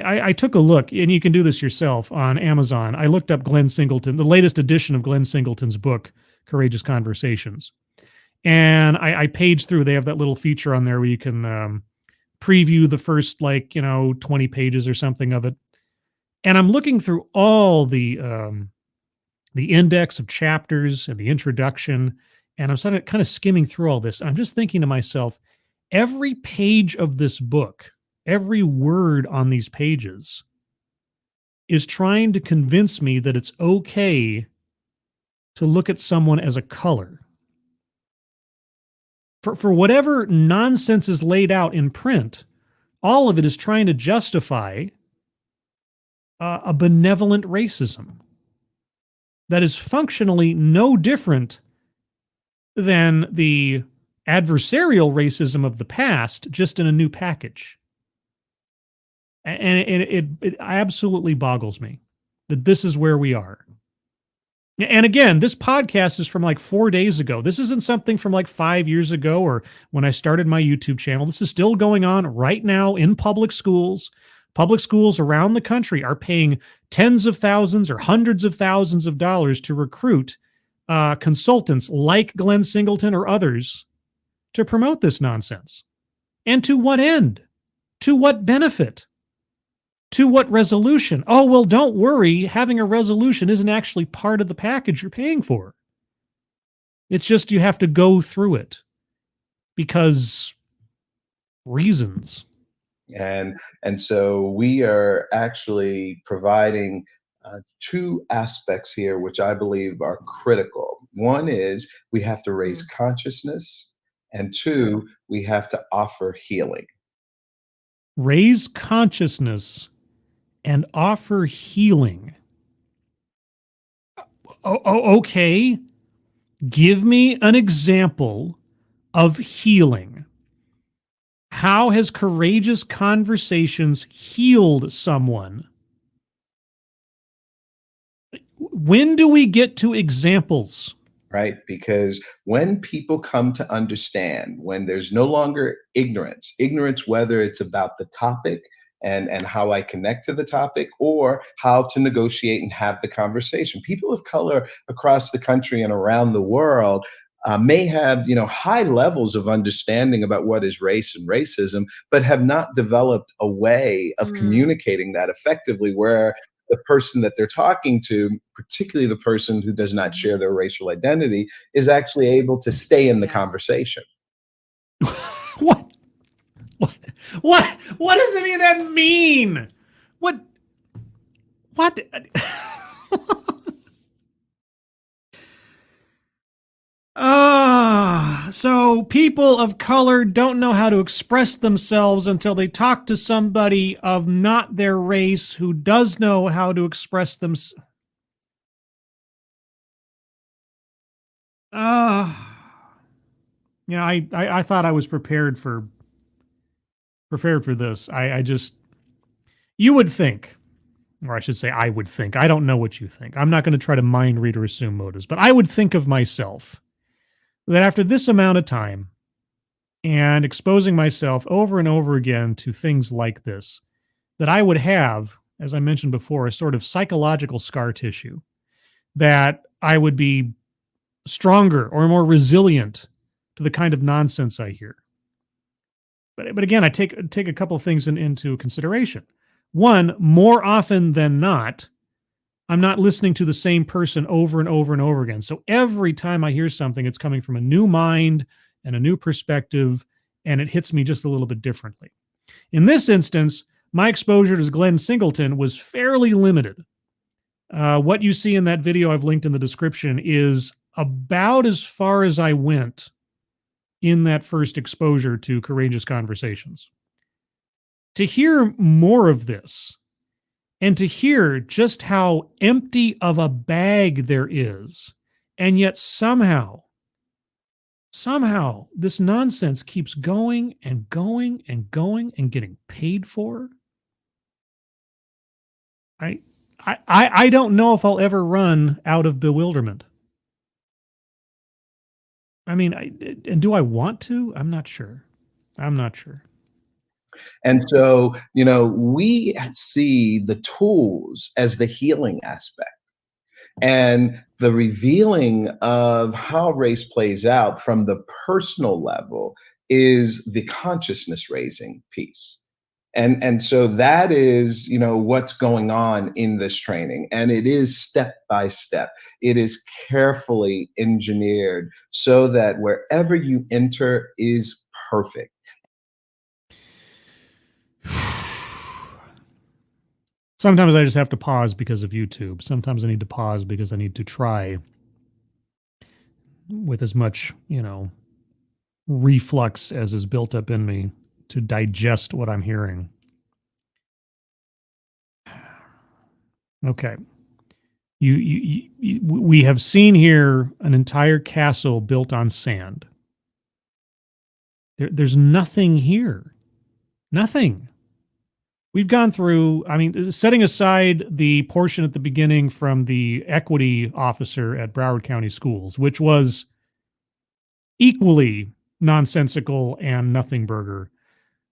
I took a look, and you can do this yourself on Amazon. I looked up Glenn Singleton, the latest edition of Glenn Singleton's book, Courageous Conversations. And I paged through. They have that little feature on there where you can preview the first 20 pages or something of it. And I'm looking through all the index of chapters and the introduction, and I'm kind of skimming through all this. And I'm just thinking to myself, every page of this book, every word on these pages is trying to convince me that it's okay to look at someone as a color. For whatever nonsense is laid out in print, all of it is trying to justify a benevolent racism that is functionally no different than the adversarial racism of the past, just in a new package. And it absolutely boggles me that this is where we are. And again, this podcast is from 4 days ago. This isn't something from 5 years ago or when I started my YouTube channel. This is still going on right now in public schools. Public schools around the country are paying tens of thousands or hundreds of thousands of dollars to recruit consultants like Glenn Singleton or others to promote this nonsense. And to what end? To what benefit? To what resolution? Oh, well, don't worry. Having a resolution isn't actually part of the package you're paying for. It's just you have to go through it because reasons. And so we are actually providing two aspects here, which I believe are critical. One is we have to raise consciousness, and two, we have to offer healing. Raise consciousness and offer healing. Okay. Give me an example of healing. How has Courageous Conversations healed someone? When do we get to examples? Right? Because when people come to understand, when there's no longer ignorance, whether it's about the topic and how I connect to the topic or how to negotiate and have the conversation. People of color across the country and around the world may have, high levels of understanding about what is race and racism, but have not developed a way of communicating that effectively where the person that they're talking to, particularly the person who does not share their racial identity, is actually able to stay in the conversation. What does any of that mean? What? So people of color don't know how to express themselves until they talk to somebody of not their race who does know how to express themselves. I thought I was prepared for this. I just, you would think, or I should say I would think, I don't know what you think. I'm not going to try to mind read or assume motives, but I would think of myself that after this amount of time and exposing myself over and over again to things like this, that I would have as I mentioned before, a sort of psychological scar tissue, that I would be stronger or more resilient to the kind of nonsense I hear. But again, I take a couple of things into consideration. One, more often than not, I'm not listening to the same person over and over and over again. So every time I hear something, it's coming from a new mind and a new perspective, and it hits me just a little bit differently. In this instance, my exposure to Glenn Singleton was fairly limited. What you see in that video I've linked in the description is about as far as I went in that first exposure to Courageous Conversations. To hear more of this, and to hear just how empty of a bag there is, and yet somehow this nonsense keeps going and going and going and getting paid for. I don't know if I'll ever run out of bewilderment. I mean, and do I want to? I'm not sure. And so, we see the tools as the healing aspect. And the revealing of how race plays out from the personal level is the consciousness raising piece. And so that is, what's going on in this training. And it is step by step. It is carefully engineered so that wherever you enter is perfect. Sometimes I just have to pause because of YouTube. Sometimes I need to pause because I need to try with as much, reflux as is built up in me to digest what I'm hearing. Okay. We have seen here an entire castle built on sand. There's nothing here. Nothing. We've gone through, setting aside the portion at the beginning from the equity officer at Broward County Schools, which was equally nonsensical and nothing burger.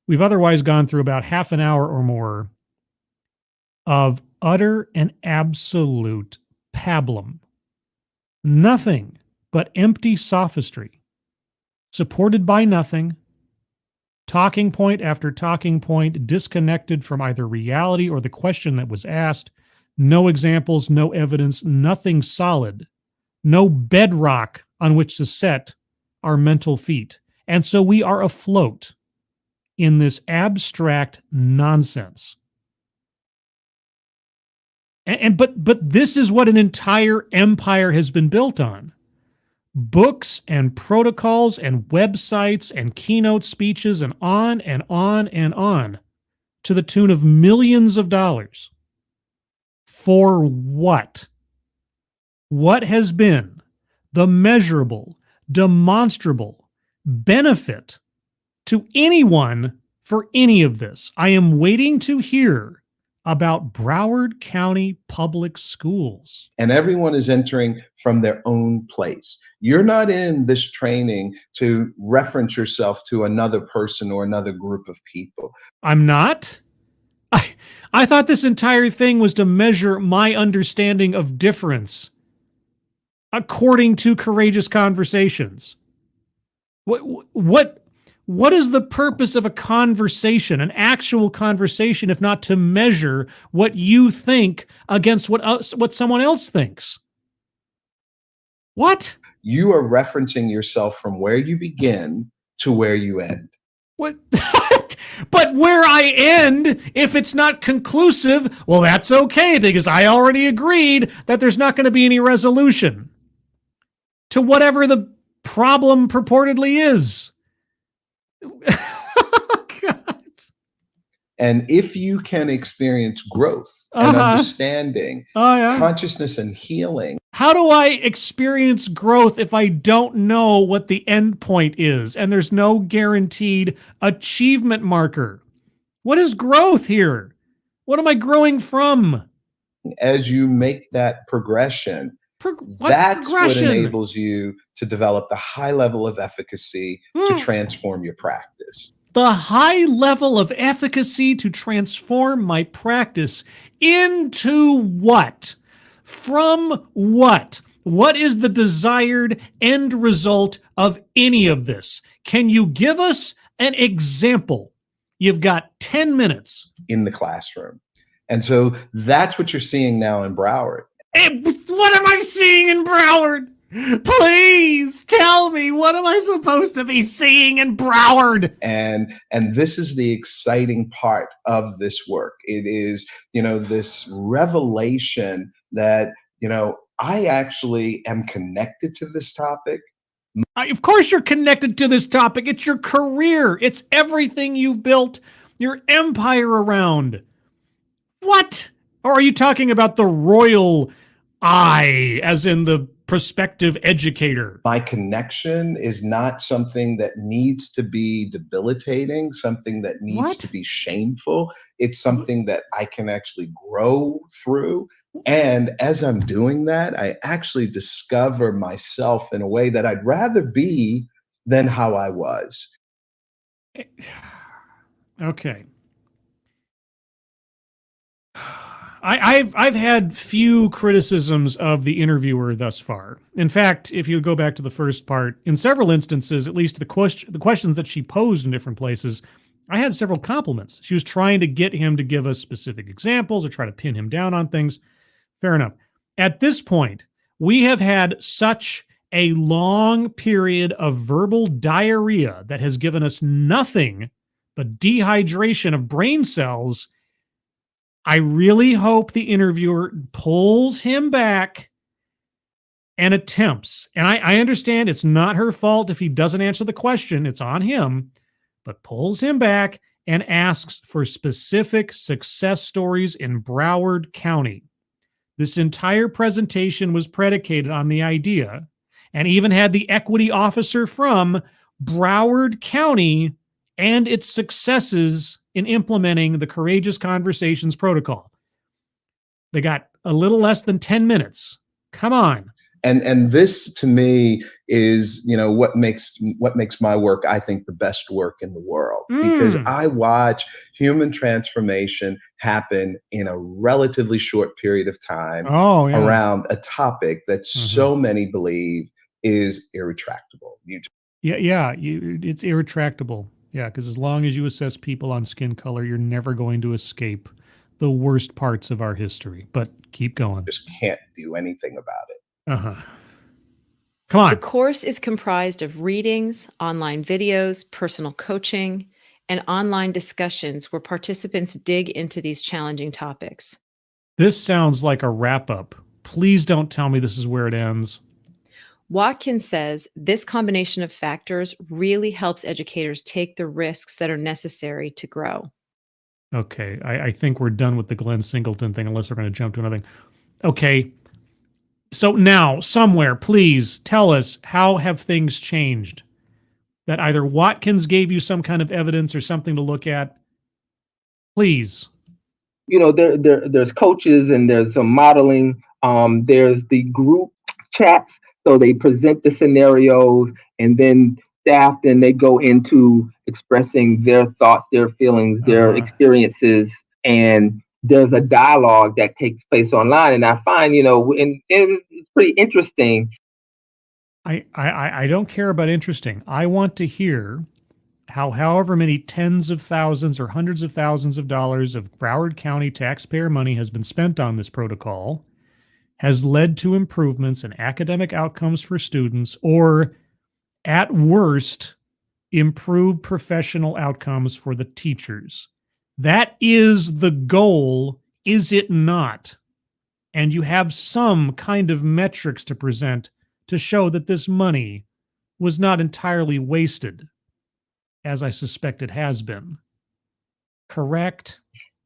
We've otherwise gone through about half an hour or more of utter and absolute pablum. Nothing but empty sophistry, supported by nothing, talking point after talking point, disconnected from either reality or the question that was asked, no examples, no evidence, nothing solid, no bedrock on which to set our mental feet. And so we are afloat in this abstract nonsense. But this is what an entire empire has been built on. Books and protocols and websites and keynote speeches and on and on and on, to the tune of millions of dollars. For what? What has been the measurable, demonstrable benefit to anyone for any of this? I am waiting to hear about Broward County Public Schools. And everyone is entering from their own place. You're not in this training to reference yourself to another person or another group of people. I'm not. I thought this entire thing was to measure my understanding of difference according to Courageous Conversations. What is the purpose of a conversation, an actual conversation, if not to measure what you think against what someone else thinks? What? You are referencing yourself from where you begin to where you end. What? But where I end, if it's not conclusive, well, that's okay, because I already agreed that there's not going to be any resolution to whatever the problem purportedly is. God. And if you can experience growth and understanding, consciousness and healing. How do I experience growth if I don't know what the end point is and there's no guaranteed achievement marker? What is growth here? What am I growing from? As you make that progression, that's what enables you to develop the high level of efficacy to transform your practice. the high level of efficacy to transform my practice into what? From what? What is the desired end result of any of this? Can you give us an example? You've got 10 minutes. In the classroom. And so that's what you're seeing now in Broward. What am I seeing in Broward? Please tell me, what am I supposed to be seeing in Broward? And this is the exciting part of this work. It is, this revelation that, I actually am connected to this topic. Of course you're connected to this topic. It's your career. It's everything you've built your empire around. What? Or are you talking about the royal eye, as in the prospective educator? My connection is not something that needs to be debilitating, something that needs to be shameful. It's something that I can actually grow through. And as I'm doing that, I actually discover myself in a way that I'd rather be than how I was. Okay. I've had few criticisms of the interviewer thus far. In fact, if you go back to the first part, in several instances, at least the questions that she posed in different places, I had several compliments. She was trying to get him to give us specific examples or try to pin him down on things. Fair enough. At this point, we have had such a long period of verbal diarrhea that has given us nothing but dehydration of brain cells. I really hope the interviewer pulls him back and attempts. And I understand it's not her fault if he doesn't answer the question. It's on him. But pulls him back and asks for specific success stories in Broward County. This entire presentation was predicated on the idea, and even had the equity officer from Broward County and its successes in implementing the Courageous Conversations protocol. They got a little less than 10 minutes. Come on. And this to me is, what makes my work, I think, the best work in the world, because I watch human transformation happen in a relatively short period of time around a topic that so many believe is irretractable. It's irretractable. Yeah, because as long as you assess people on skin color, you're never going to escape the worst parts of our history. But keep going. Just can't do anything about it. Come on. The course is comprised of readings, online videos, personal coaching, and online discussions where participants dig into these challenging topics. This sounds like a wrap-up. Please don't tell me this is where it ends. Watkins says this combination of factors really helps educators take the risks that are necessary to grow. Okay, I think we're done with the Glenn Singleton thing, unless we're going to jump to another thing. Okay, so now, somewhere, please tell us, how have things changed? That either Watkins gave you some kind of evidence or something to look at? Please. There's coaches and there's some modeling. There's the group chats. So they present the scenarios, and then staff, then they go into expressing their thoughts, their feelings, their experiences, and there's a dialogue that takes place online. And I find, and it's pretty interesting. I don't care about interesting. I want to hear how however many tens of thousands or hundreds of thousands of dollars of Broward County taxpayer money has been spent on this protocol has led to improvements in academic outcomes for students, or at worst, improved professional outcomes for the teachers. That is the goal, is it not? And you have some kind of metrics to present to show that this money was not entirely wasted, as I suspect it has been. Correct?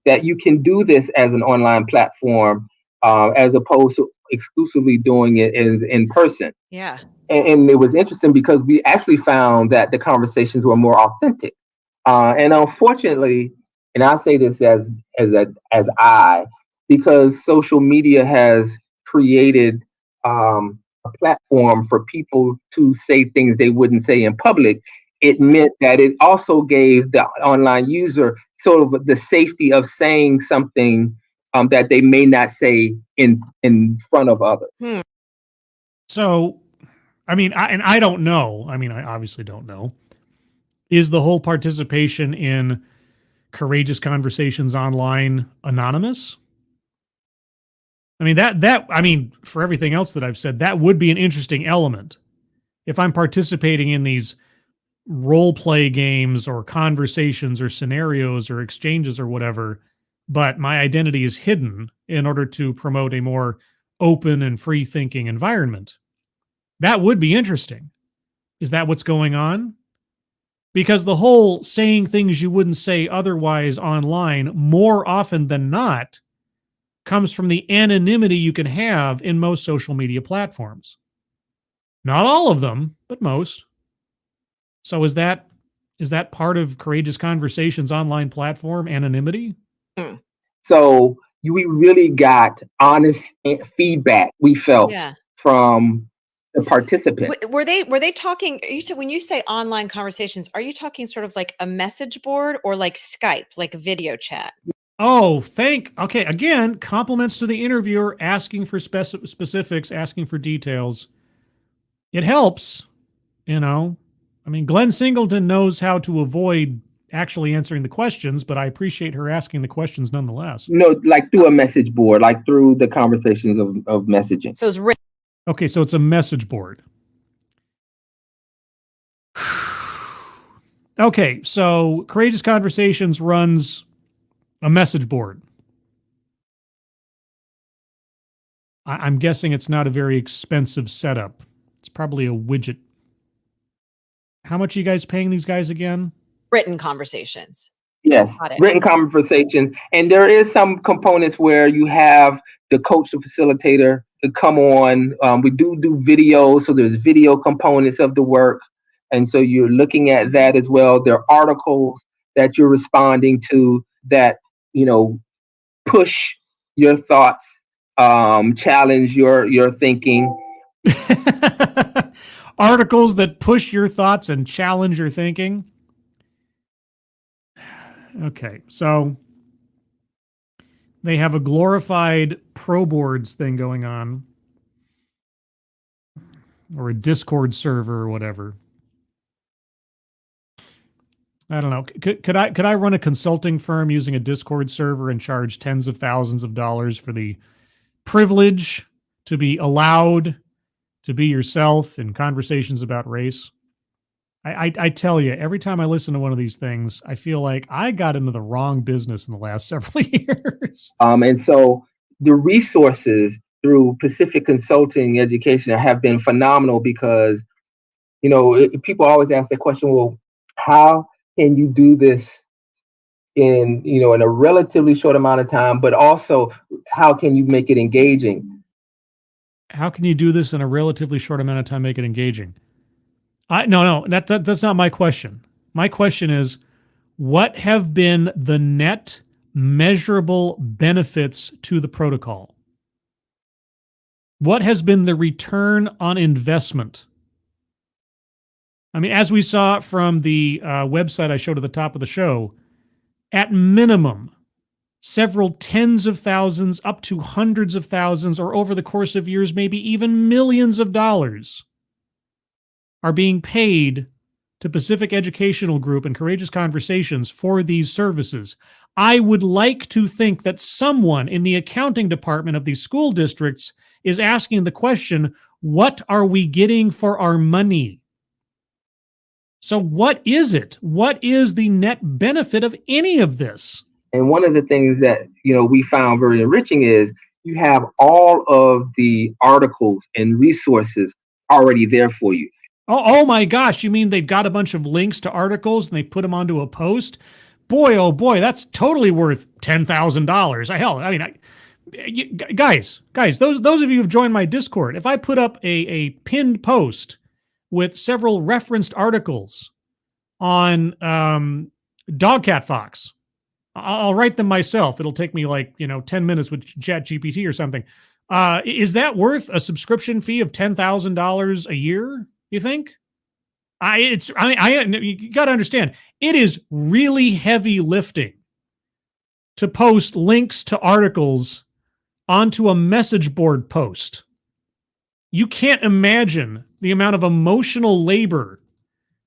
That you can do this as an online platform, as opposed to exclusively doing it in person. Yeah. And it was interesting because we actually found that the conversations were more authentic. And unfortunately, and I say this because social media has created a platform for people to say things they wouldn't say in public. it meant that it also gave the online user sort of the safety of saying something that they may not say in front of others. So, I mean, I don't know. I mean, I obviously don't know. Is the whole participation in courageous conversations online anonymous? I mean, I mean, for everything else that I've said, that would be an interesting element. If I'm participating in these role play games or conversations or scenarios or exchanges or whatever, but my identity is hidden in order to promote a more open and free thinking environment. That would be interesting. Is that what's going on? Because the whole saying things you wouldn't say otherwise online, more often than not, comes from the anonymity you can have in most social media platforms. Not all of them, but most. So is that part of Courageous Conversations online platform, anonymity? So we really got honest feedback, we felt, from the participants. Were they talking, when you say online conversations, are you talking sort of like a message board or like Skype, like a video chat? Oh, okay, again, compliments to the interviewer, asking for specifics, asking for details. It helps, you know. I mean, Glenn Singleton knows how to avoid actually answering the questions, but I appreciate her asking the questions nonetheless. No, like through a message board, like through the conversations of messaging. So it's written. Okay, so it's a message board. Okay, so Courageous Conversations runs a message board. I'm guessing it's not a very expensive setup. It's probably a widget. How much are you guys paying these guys again? Written conversations. Yes, written conversations. And there is some components where you have the coach, the facilitator, to come on. We do videos, so there's video components of the work. And so you're looking at that as well. There are articles that you're responding to that, you know, push your thoughts, challenge your thinking. Articles that push your thoughts and challenge your thinking. Okay, so they have a glorified pro boards thing going on, or a Discord server or whatever. I don't know. Could I run a consulting firm using a Discord server and charge tens of thousands of dollars for the privilege to be allowed to be yourself in conversations about race? I tell you, every time I listen to one of these things, I feel like I got into the wrong business in the last several years. And so the resources through Pacific Consulting Education have been phenomenal because, you know, people always ask the question, well, how can you do this in a relatively short amount of time, but also how can you make it engaging? How can you do this in a relatively short amount of time, make it engaging? No, that's not my question. My question is, what have been the net measurable benefits to the protocol? What has been the return on investment? I mean, as we saw from the website I showed at the top of the show, at minimum, several tens of thousands, up to hundreds of thousands, or over the course of years, maybe even millions of dollars are being paid to Pacific Educational Group and Courageous Conversations for these services. I would like to think that someone in the accounting department of these school districts is asking the question, what are we getting for our money? So what is it? What is the net benefit of any of this? And one of the things that, we found very enriching is you have all of the articles and resources already there for you. Oh my gosh, you mean they've got a bunch of links to articles and they put them onto a post? Boy, oh boy, that's totally worth $10,000. Hell, I mean, guys, those of you who've joined my Discord, if I put up a pinned post with several referenced articles on Dogcat Fox, I'll write them myself. It'll take me 10 minutes with ChatGPT or something. Is that worth a subscription fee of $10,000 a year, you think? You got to understand, it is really heavy lifting to post links to articles onto a message board post. You can't imagine the amount of emotional labor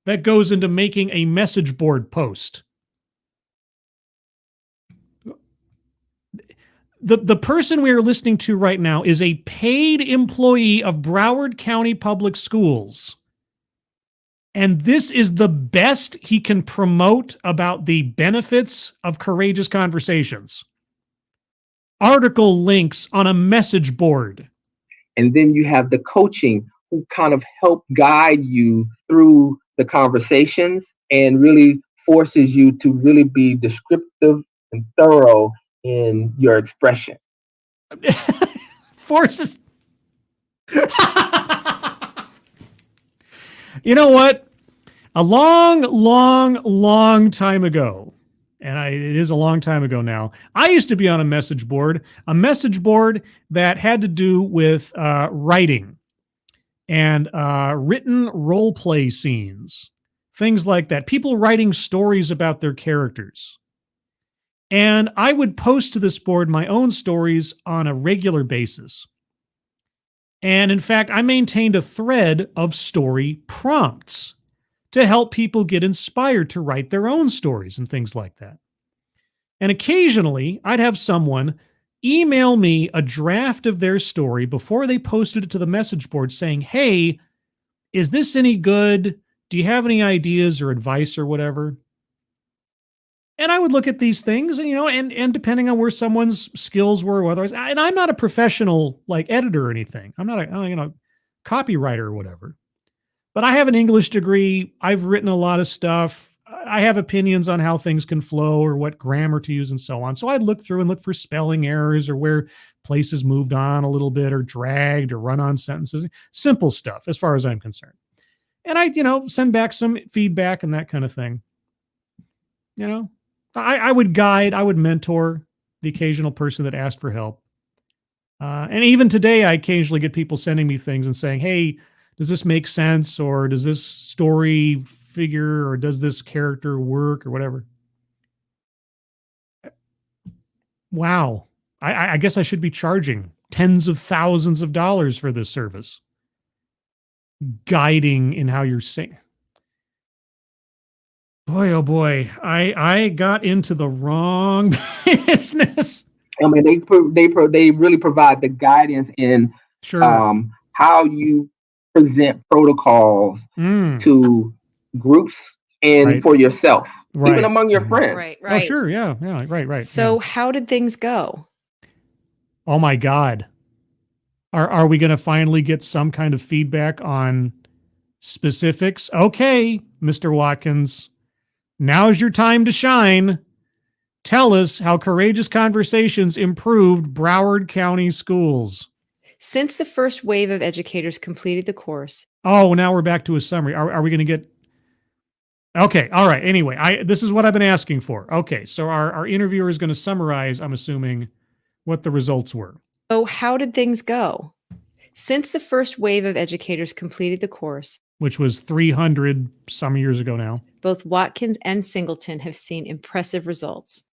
that goes into making a message board post. The person we are listening to right now is a paid employee of Broward County Public Schools. And this is the best he can promote about the benefits of courageous conversations. Article links on a message board. And then you have the coaching who kind of help guide you through the conversations and really forces you to really be descriptive and thorough in your expression. Forces. You know what? A long time ago, and it is a long time ago now, I used to be on a message board that had to do with writing and written role play scenes, things like that. People writing stories about their characters. And I would post to this board my own stories on a regular basis. And in fact, I maintained a thread of story prompts to help people get inspired to write their own stories and things like that. And occasionally, I'd have someone email me a draft of their story before they posted it to the message board saying, hey, is this any good? Do you have any ideas or advice or whatever? And I would look at these things, and depending on where someone's skills were or otherwise, and I'm not a professional editor or anything. I'm not a copywriter or whatever. But I have an English degree. I've written a lot of stuff. I have opinions on how things can flow or what grammar to use and so on. So I'd look through and look for spelling errors or where places moved on a little bit or dragged or run-on sentences. Simple stuff as far as I'm concerned. And I, send back some feedback and that kind of thing. I would guide, I would mentor the occasional person that asked for help. And even today, I occasionally get people sending me things and saying, hey, does this make sense? Or does this story figure, or does this character work, or whatever? Wow. I guess I should be charging tens of thousands of dollars for this service. Guiding in how you're saying. Boy, oh boy, I got into the wrong business. I mean, they really provide the guidance in how you present protocols to groups and for yourself, even among your friends. Right. Oh, sure, yeah, right. So how did things go? Oh my God, are we going to finally get some kind of feedback on specifics? Okay, Mr. Watkins. Now's your time to shine. Tell us how Courageous Conversations improved Broward County Schools. Since the first wave of educators completed the course. Oh, now we're back to a summary. Are we going to get... Okay, all right. Anyway, this is what I've been asking for. Okay, so our interviewer is going to summarize, I'm assuming, what the results were. So how did things go? Since the first wave of educators completed the course, which was 300 some years ago now, both Watkins and Singleton have seen impressive results.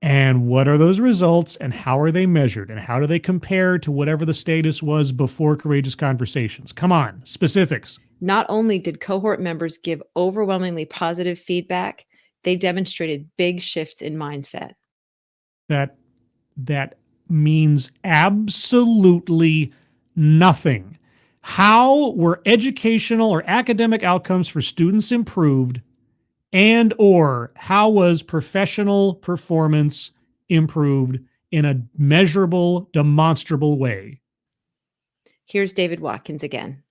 And what are those results, and how are they measured, and how do they compare to whatever the status was before Courageous Conversations? Come on, specifics. Not only did cohort members give overwhelmingly positive feedback, they demonstrated big shifts in mindset. That means absolutely nothing. How were educational or academic outcomes for students improved, and or how was professional performance improved in a measurable, demonstrable way? Here's David Watkins again.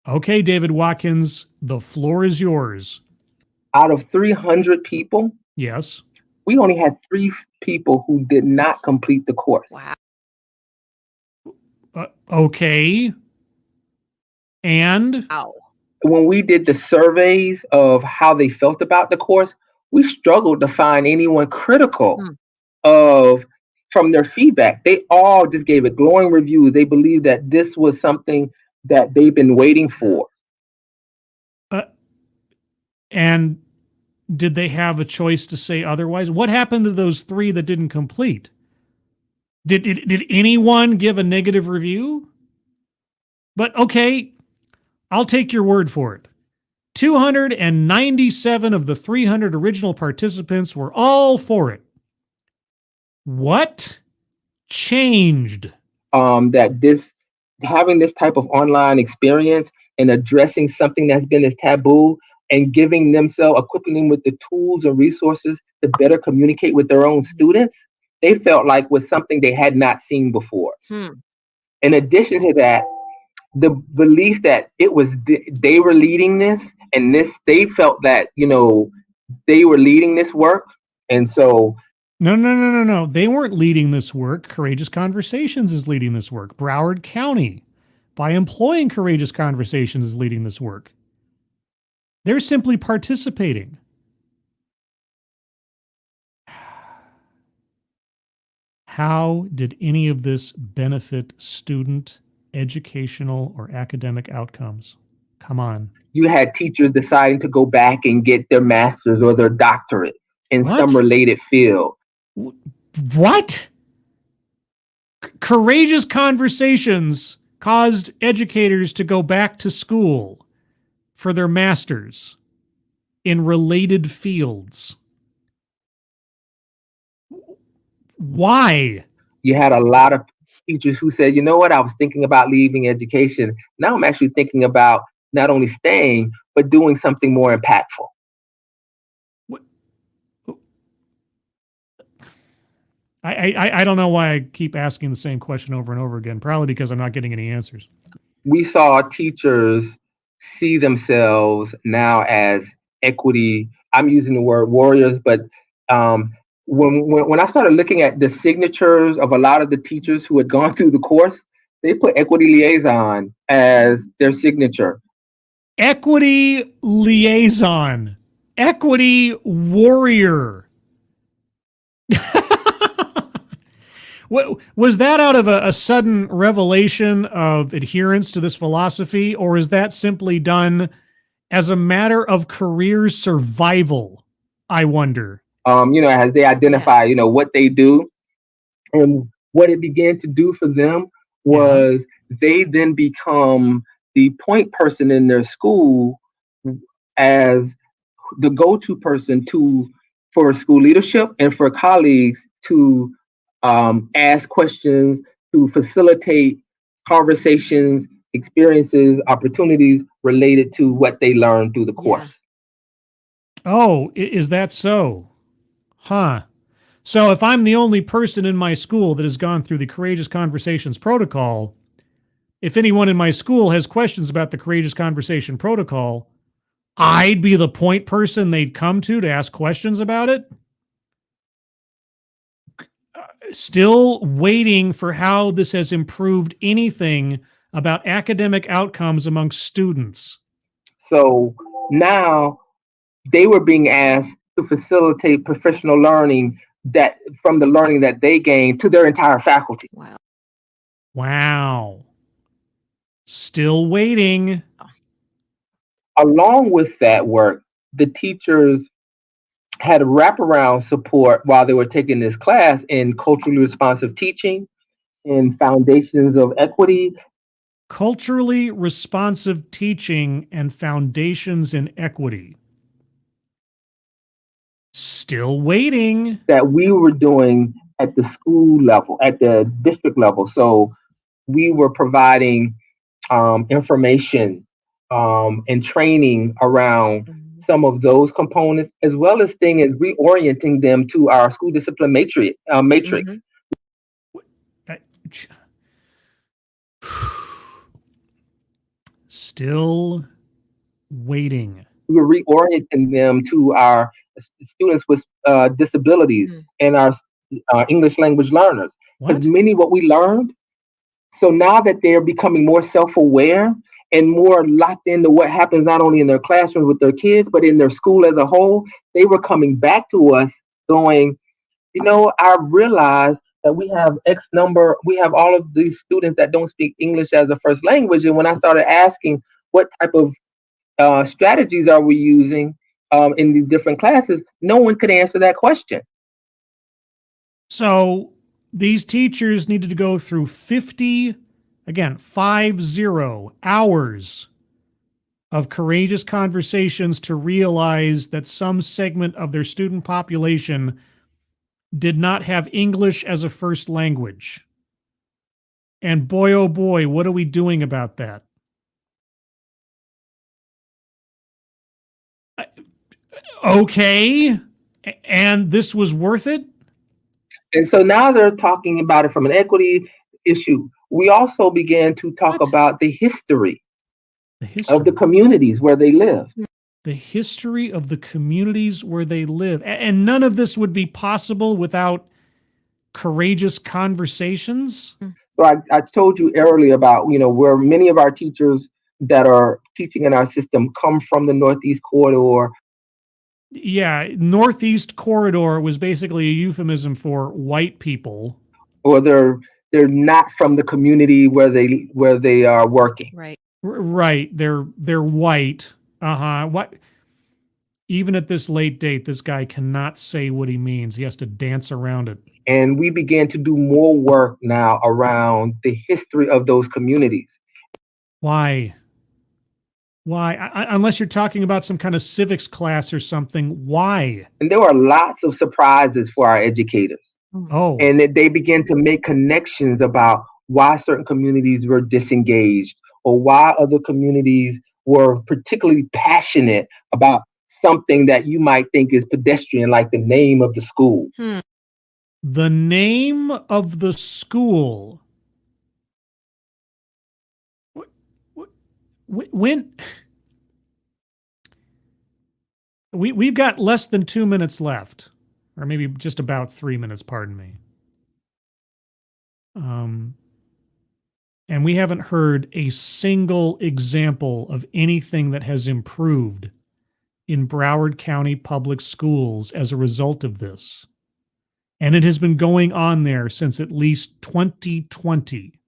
Okay, David Watkins, the floor is yours. Out of 300 people, yes, we only had 3 people who did not complete the course. Wow. Okay. And? Wow. When we did the surveys of how they felt about the course, we struggled to find anyone critical from their feedback. They all just gave it glowing reviews. They believed that this was something that they've been waiting for. And did they have a choice to say otherwise? What happened to those 3 that didn't complete? Did anyone give a negative review? But okay, I'll take your word for it. 297 of the 300 original participants were all for it. What changed? That this having this type of online experience and addressing something that's been as taboo and giving themselves, equipping them with the tools and resources to better communicate with their own students, they felt like was something they had not seen before. In addition to that, the belief that it was they were leading this, and they felt that they were leading this work, and so No. They weren't leading this work. Courageous Conversations is leading this work. Broward County, by employing Courageous Conversations, is leading this work. They're simply participating. How did any of this benefit student, educational, or academic outcomes? Come on. you had teachers deciding to go back and get their master's or their doctorate in What? some related field. What? Courageous Conversations caused educators to go back to school for their masters in related fields. Why? You had a lot of teachers who said, you know what, I was thinking about leaving education. Now I'm actually thinking about not only staying, but doing something more impactful. I don't know why I keep asking the same question over and over again, probably because I'm not getting any answers. We saw teachers see themselves now as equity. I'm using the word warriors, but when I started looking at the signatures of a lot of the teachers who had gone through the course, they put equity liaison as their signature. Equity liaison, equity warrior. Was that out of a sudden revelation of adherence to this philosophy, or is that simply done as a matter of career survival? I wonder. As they identify, what they do, and what it began to do for them was they then become the point person in their school as the go-to person for school leadership and for colleagues to ask questions, to facilitate conversations, experiences, opportunities related to what they learned through the course. Oh, is that so? Huh. So if I'm the only person in my school that has gone through the Courageous Conversations protocol, if anyone in my school has questions about the Courageous Conversation protocol, I'd be the point person they'd come to ask questions about it? Still waiting for how this has improved anything about academic outcomes among students. So now they were being asked to facilitate professional learning that from the learning that they gained to their entire faculty. Wow. Still waiting. Along with that work, the teachers had wraparound support while they were taking this class in culturally responsive teaching, in foundations of equity. Culturally responsive teaching and foundations in equity. Still waiting. That we were doing at the school level, at the district level. So we were providing information and training around some of those components, as well as reorienting them to our school discipline matrix. Still waiting. We were reorienting them to our students with disabilities and our English language learners. Because many what we learned, so now that they're becoming more self-aware and more locked into what happens not only in their classrooms with their kids, but in their school as a whole, they were coming back to us going, I realized that we have X number, we have all of these students that don't speak English as a first language. And when I started asking what type of strategies are we using, in the different classes, no one could answer that question. So these teachers needed to go through 50 hours of courageous conversations to realize that some segment of their student population did not have English as a first language. And boy, oh boy, what are we doing about that? Okay. And this was worth it? And so now they're talking about it from an equity issue. We also began to talk What? about the history The history. of the communities where they live. The history of the communities where they live. And none of this would be possible without courageous conversations. So I told you earlier about, where many of our teachers that are teaching in our system come from the Northeast Corridor. Yeah, Northeast Corridor was basically a euphemism for white people. Or they're not from the community where they are working. Right. Right, they're white. What? Even at this late date, this guy cannot say what he means. He has to dance around it. And we began to do more work now around the history of those communities. Why? Unless you're talking about some kind of civics class or something, why? And there were lots of surprises for our educators. Oh. And they began to make connections about why certain communities were disengaged or why other communities were particularly passionate about something that you might think is pedestrian, like the name of the school. The name of the school. When we've got less than 2 minutes left, or maybe just about 3 minutes, pardon me. And we haven't heard a single example of anything that has improved in Broward County Public Schools as a result of this. And it has been going on there since at least 2020.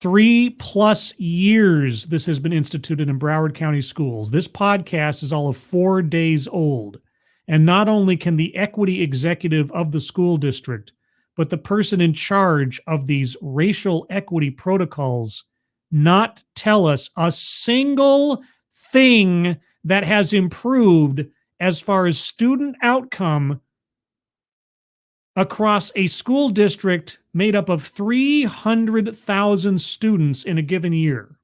3+ years this has been instituted in Broward County Schools. This podcast is all of 4 days old. And not only can the equity executive of the school district, but the person in charge of these racial equity protocols not tell us a single thing that has improved as far as student outcome across a school district made up of 300,000 students in a given year.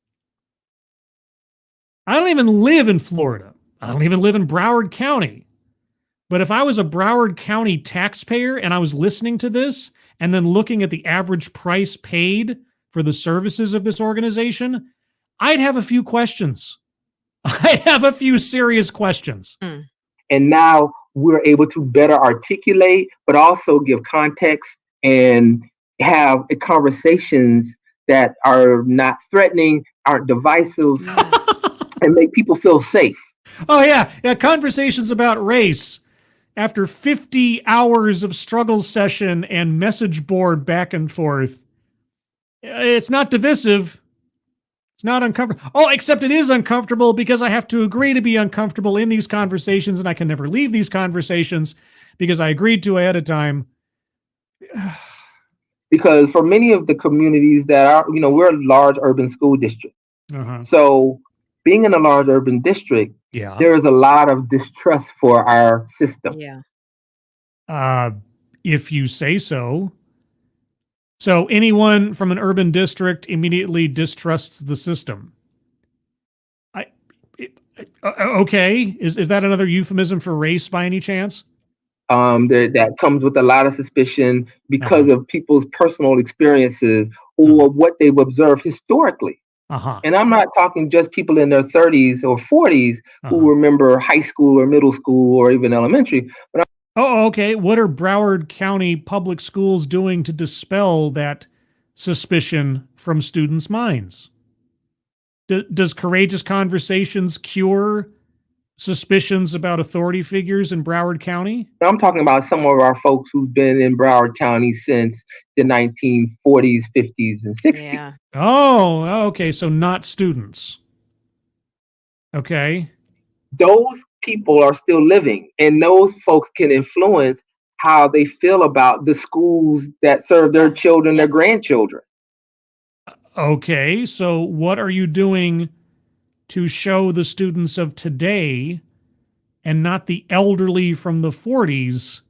I don't even live in Florida. I don't even live in Broward County. But if I was a Broward County taxpayer and I was listening to this and then looking at the average price paid for the services of this organization, I'd have a few questions. I have a few serious questions. And now we're able to better articulate, but also give context and have conversations that are not threatening, aren't divisive, and make people feel safe. Oh, yeah. Conversations about race after 50 hours of struggle session and message board back and forth. It's not divisive. It's not uncomfortable. Oh, except it is uncomfortable because I have to agree to be uncomfortable in these conversations, and I can never leave these conversations because I agreed to ahead of time. Because for many of the communities that are, we're a large urban school district. So being in a large urban district, there is a lot of distrust for our system. If you say so. So anyone from an urban district immediately distrusts the system. Okay. Is that another euphemism for race by any chance? That comes with a lot of suspicion because of people's personal experiences or what they've observed historically. And I'm not talking just people in their 30s or 40s who remember high school or middle school or even elementary. But okay. What are Broward County Public Schools doing to dispel that suspicion from students' minds? Does courageous conversations cure suspicions about authority figures in Broward County? I'm talking about some of our folks who've been in Broward County since the 1940s, 50s, and 60s. Oh, okay. So not students. Okay. those people are still living, and those folks can influence how they feel about the schools that serve their children, their grandchildren. Okay, so what are you doing to show the students of today and not the elderly from the 40s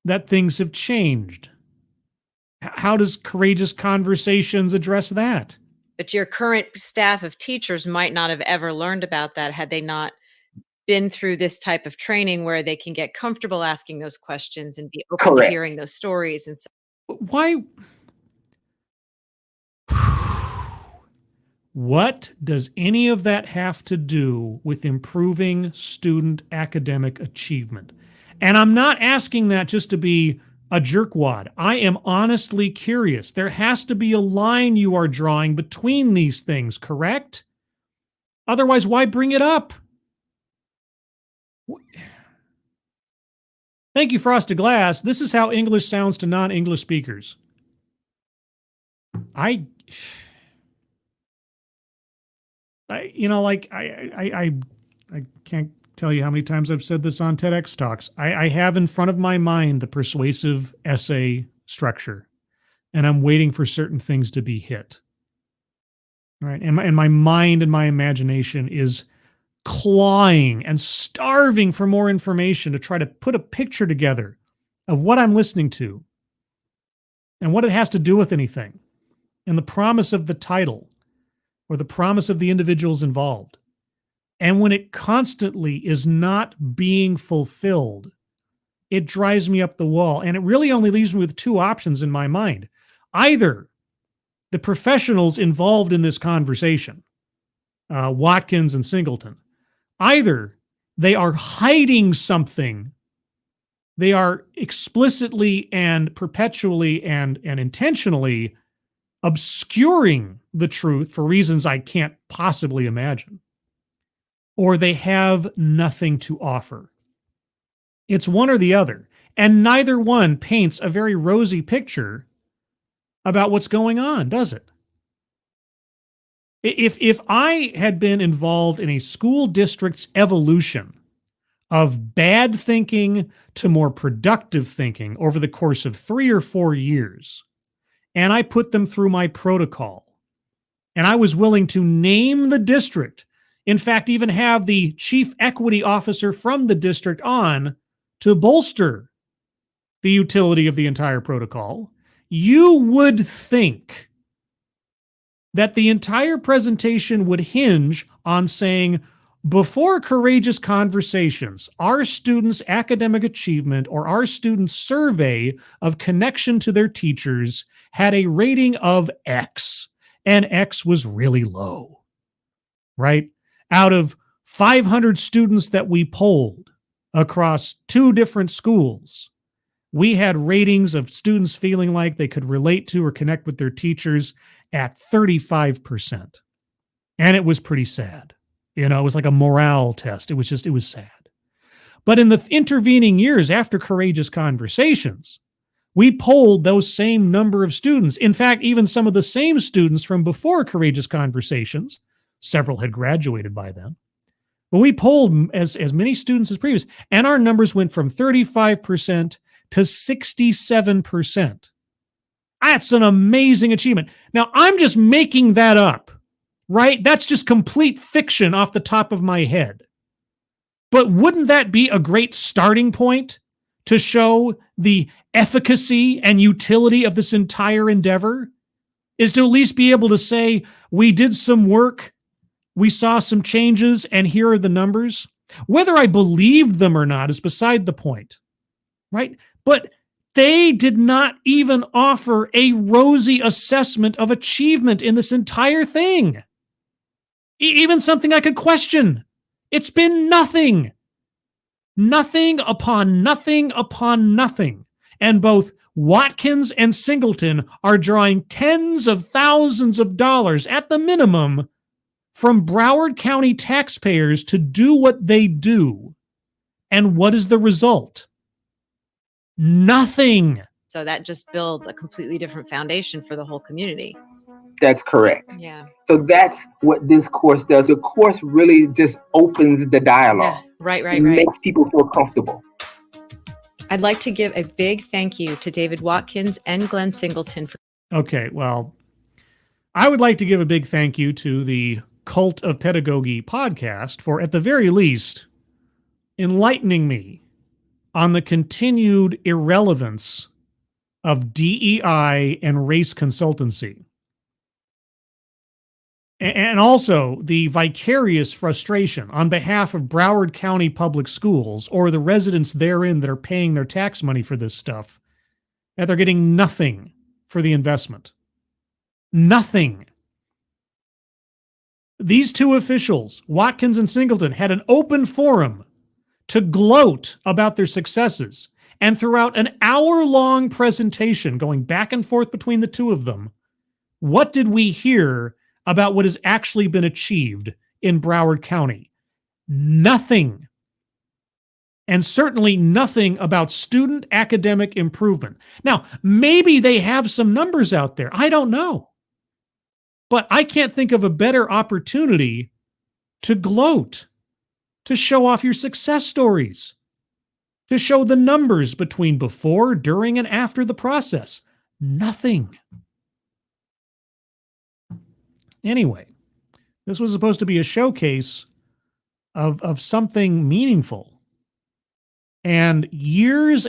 that things have changed? How does Courageous Conversations address that? But your current staff of teachers might not have ever learned about that had they not been through this type of training where they can get comfortable asking those questions and be open to Correct. hearing those stories. And so Why? What does any of that have to do with improving student academic achievement? And I'm not asking that just to be a jerkwad. I am honestly curious. There has to be a line you are drawing between these things, correct? Otherwise, why bring it up? Thank you, Frosted Glass. This is how English sounds to non-English speakers. I can't tell you how many times I've said this on TEDx talks. I have in front of my mind the persuasive essay structure, and I'm waiting for certain things to be hit. Right, and my mind and my imagination is clawing and starving for more information to try to put a picture together of what I'm listening to and what it has to do with anything, and the promise of the title or the promise of the individuals involved. And when it constantly is not being fulfilled, it drives me up the wall. And it really only leaves me with two options in my mind. Either the professionals involved in this conversation, Watkins and Singleton, either they are hiding something, they are explicitly and perpetually and intentionally obscuring the truth for reasons I can't possibly imagine, or they have nothing to offer. It's one or the other, and neither one paints a very rosy picture about what's going on, does it? If I had been involved in a school district's evolution of bad thinking to more productive thinking over the course of 3 or 4 years, and I put them through my protocol, and I was willing to name the district, in fact, even have the chief equity officer from the district on to bolster the utility of the entire protocol, you would think that the entire presentation would hinge on saying, before Courageous Conversations, our students' academic achievement or our students' survey of connection to their teachers had a rating of X, and X was really low, right? Out of 500 students that we polled across 2 different schools, we had ratings of students feeling like they could relate to or connect with their teachers at 35%. And it was pretty sad. It was like a morale test. It was sad. But in the intervening years after Courageous Conversations, we polled those same number of students. In fact, even some of the same students from before Courageous Conversations, several had graduated by then, but we polled as many students as previous, and our numbers went from 35% to 67%. That's an amazing achievement. Now, I'm just making that up, right? That's just complete fiction off the top of my head. But wouldn't that be a great starting point to show the efficacy and utility of this entire endeavor? Is to at least be able to say, we did some work, we saw some changes, and here are the numbers. Whether I believed them or not is beside the point, right? But they did not even offer a rosy assessment of achievement in this entire thing. Even something I could question. It's been nothing. Nothing upon nothing upon nothing. And both Watkins and Singleton are drawing tens of thousands of dollars at the minimum from Broward County taxpayers to do what they do. And what is the result? Nothing. So that just builds a completely different foundation for the whole community. That's correct. Yeah. So that's what this course does. The course really just opens the dialogue. Yeah. Right. It makes people feel comfortable. I'd like to give a big thank you to David Watkins and Glenn Singleton for. Okay, well, I would like to give a big thank you to the Cult of Pedagogy podcast for, at the very least, enlightening me on the continued irrelevance of DEI and race consultancy. And also the vicarious frustration on behalf of Broward County Public Schools or the residents therein that are paying their tax money for this stuff, that they're getting nothing for the investment. Nothing. These two officials, Watkins and Singleton, had an open forum to gloat about their successes. And throughout an hour-long presentation going back and forth between the two of them, what did we hear about what has actually been achieved in Broward County? Nothing. And certainly nothing about student academic improvement. Now, maybe they have some numbers out there. I don't know. But I can't think of a better opportunity to gloat, to show off your success stories, to show the numbers between before, during, and after the process. Nothing. Anyway, this was supposed to be a showcase of something meaningful. And years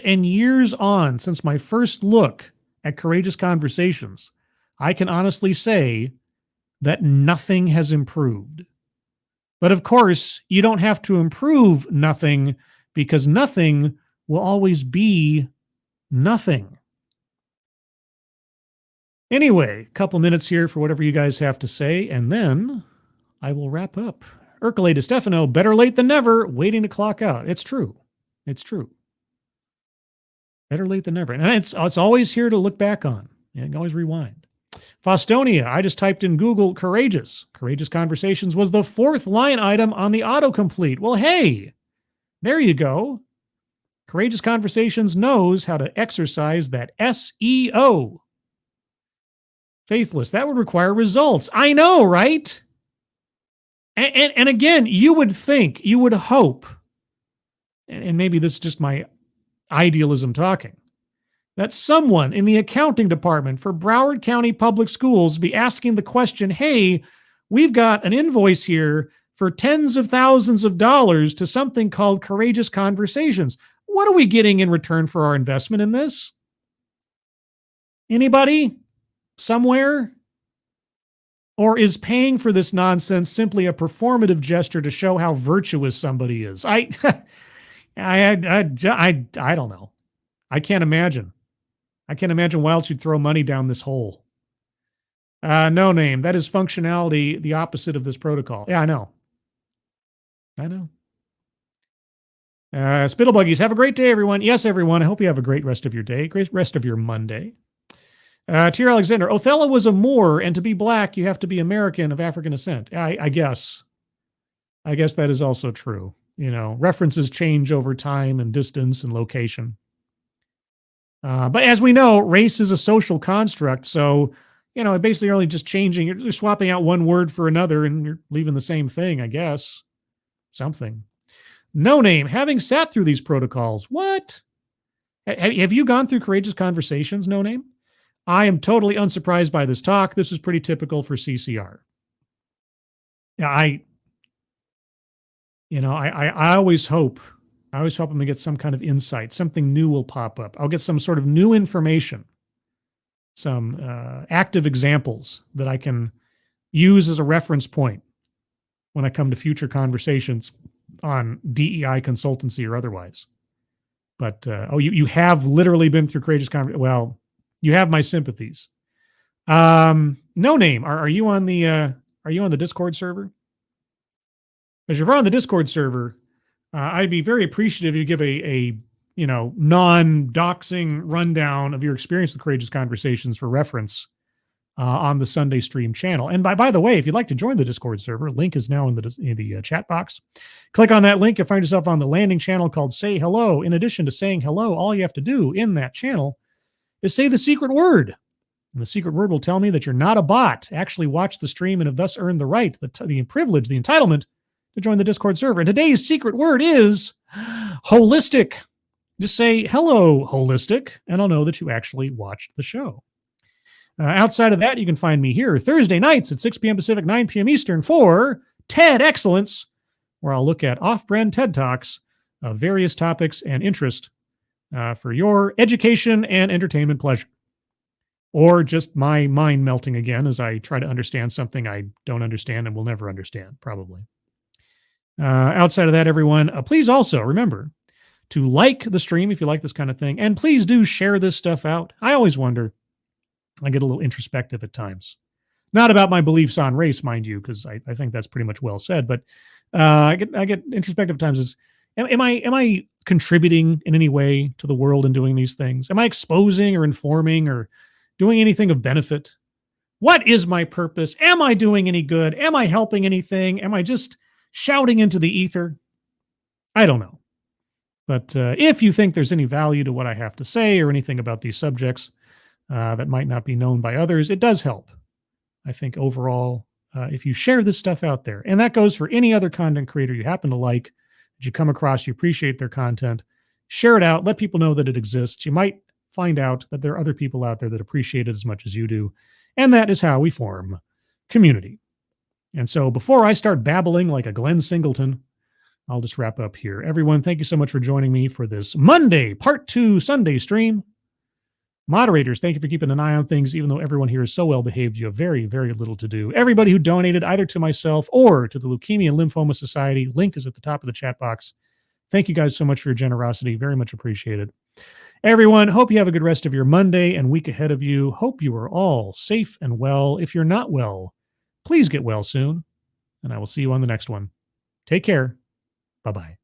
on, since my first look at Courageous Conversations, I can honestly say that nothing has improved. But of course, you don't have to improve nothing, because nothing will always be nothing. Anyway, a couple minutes here for whatever you guys have to say, and then I will wrap up. Ercole DeStefano, better late than never, waiting to clock out. It's true. It's true. Better late than never. And it's always here to look back on. You can always rewind. Faustonia, I just typed in Google Courageous. Courageous Conversations was the 4th line item on the autocomplete. Well, hey, there you go. Courageous Conversations knows how to exercise that SEO. Faithless, that would require results. I know, right? And again, you would think, you would hope, and maybe this is just my idealism talking, that someone in the accounting department for Broward County Public Schools be asking the question, hey, we've got an invoice here for tens of thousands of dollars to something called Courageous Conversations. What are we getting in return for our investment in this? Anybody? Somewhere? Or is paying for this nonsense simply a performative gesture to show how virtuous somebody is? I don't know. I can't imagine. I can't imagine why else you'd throw money down this hole. No name. That is functionality, the opposite of this protocol. Yeah, I know. Spittle Buggies, have a great day, everyone. Yes, everyone. I hope you have a great rest of your day, great rest of your Monday. Tier Alexander, Othello was a Moor, and to be black, you have to be American of African descent. I guess. I guess that is also true. You know, references change over time and distance and location. But as we know, race is a social construct. So, you know, basically you're only just changing, you're just swapping out one word for another and you're leaving the same thing, I guess. Something. No name, having sat through these protocols. What? Have you gone through Courageous Conversations, No Name? I am totally unsurprised by this talk. This is pretty typical for CCR. Yeah, I always hope I'm going to get some kind of insight. Something new will pop up. I'll get some sort of new information, some active examples that I can use as a reference point when I come to future conversations on DEI consultancy or otherwise. But, you have literally been through Courageous Conversations. Well, you have my sympathies. No name. Are you on the Discord server? If you're on the Discord server, I'd be very appreciative if you give a non-doxing rundown of your experience with Courageous Conversations for reference on the Sunday Stream channel. And by the way, if you'd like to join the Discord server, link is now in the chat box. Click on that link. You'll find yourself on the landing channel called Say Hello. In addition to saying hello, all you have to do in that channel is say the secret word. And the secret word will tell me that you're not a bot. Actually watch the stream and have thus earned the right, the privilege, the entitlement to join the Discord server. And today's secret word is holistic. Just say, hello, holistic, and I'll know that you actually watched the show. Outside of that, you can find me here Thursday nights at 6 p.m. Pacific, 9 p.m. Eastern for TED Excellence, where I'll look at off-brand TED Talks of various topics and interest for your education and entertainment pleasure. Or just my mind melting again as I try to understand something I don't understand and will never understand, probably. Outside of that, everyone, please also remember to like the stream if you like this kind of thing. And please do share this stuff out. I always wonder, I get a little introspective at times. Not about my beliefs on race, mind you, because I think that's pretty much well said. But I get introspective at times. Am I contributing in any way to the world in doing these things? Am I exposing or informing or doing anything of benefit? What is my purpose? Am I doing any good? Am I helping anything? Am I just shouting into the ether? I don't know. But if you think there's any value to what I have to say or anything about these subjects that might not be known by others, it does help. I think overall, if you share this stuff out there, and that goes for any other content creator you happen to like, that you come across, you appreciate their content, share it out, let people know that it exists. You might find out that there are other people out there that appreciate it as much as you do. And that is how we form community. And so before I start babbling like a Glenn Singleton, I'll just wrap up here. Everyone, thank you so much for joining me for this Monday, Part 2 Sunday stream. Moderators, thank you for keeping an eye on things, even though everyone here is so well behaved. You have very, very little to do. Everybody who donated either to myself or to the Leukemia and Lymphoma Society, link is at the top of the chat box. Thank you guys so much for your generosity. Very much appreciated. Everyone, hope you have a good rest of your Monday and week ahead of you. Hope you are all safe and well. If you're not well, please get well soon. And I will see you on the next one. Take care. Bye-bye.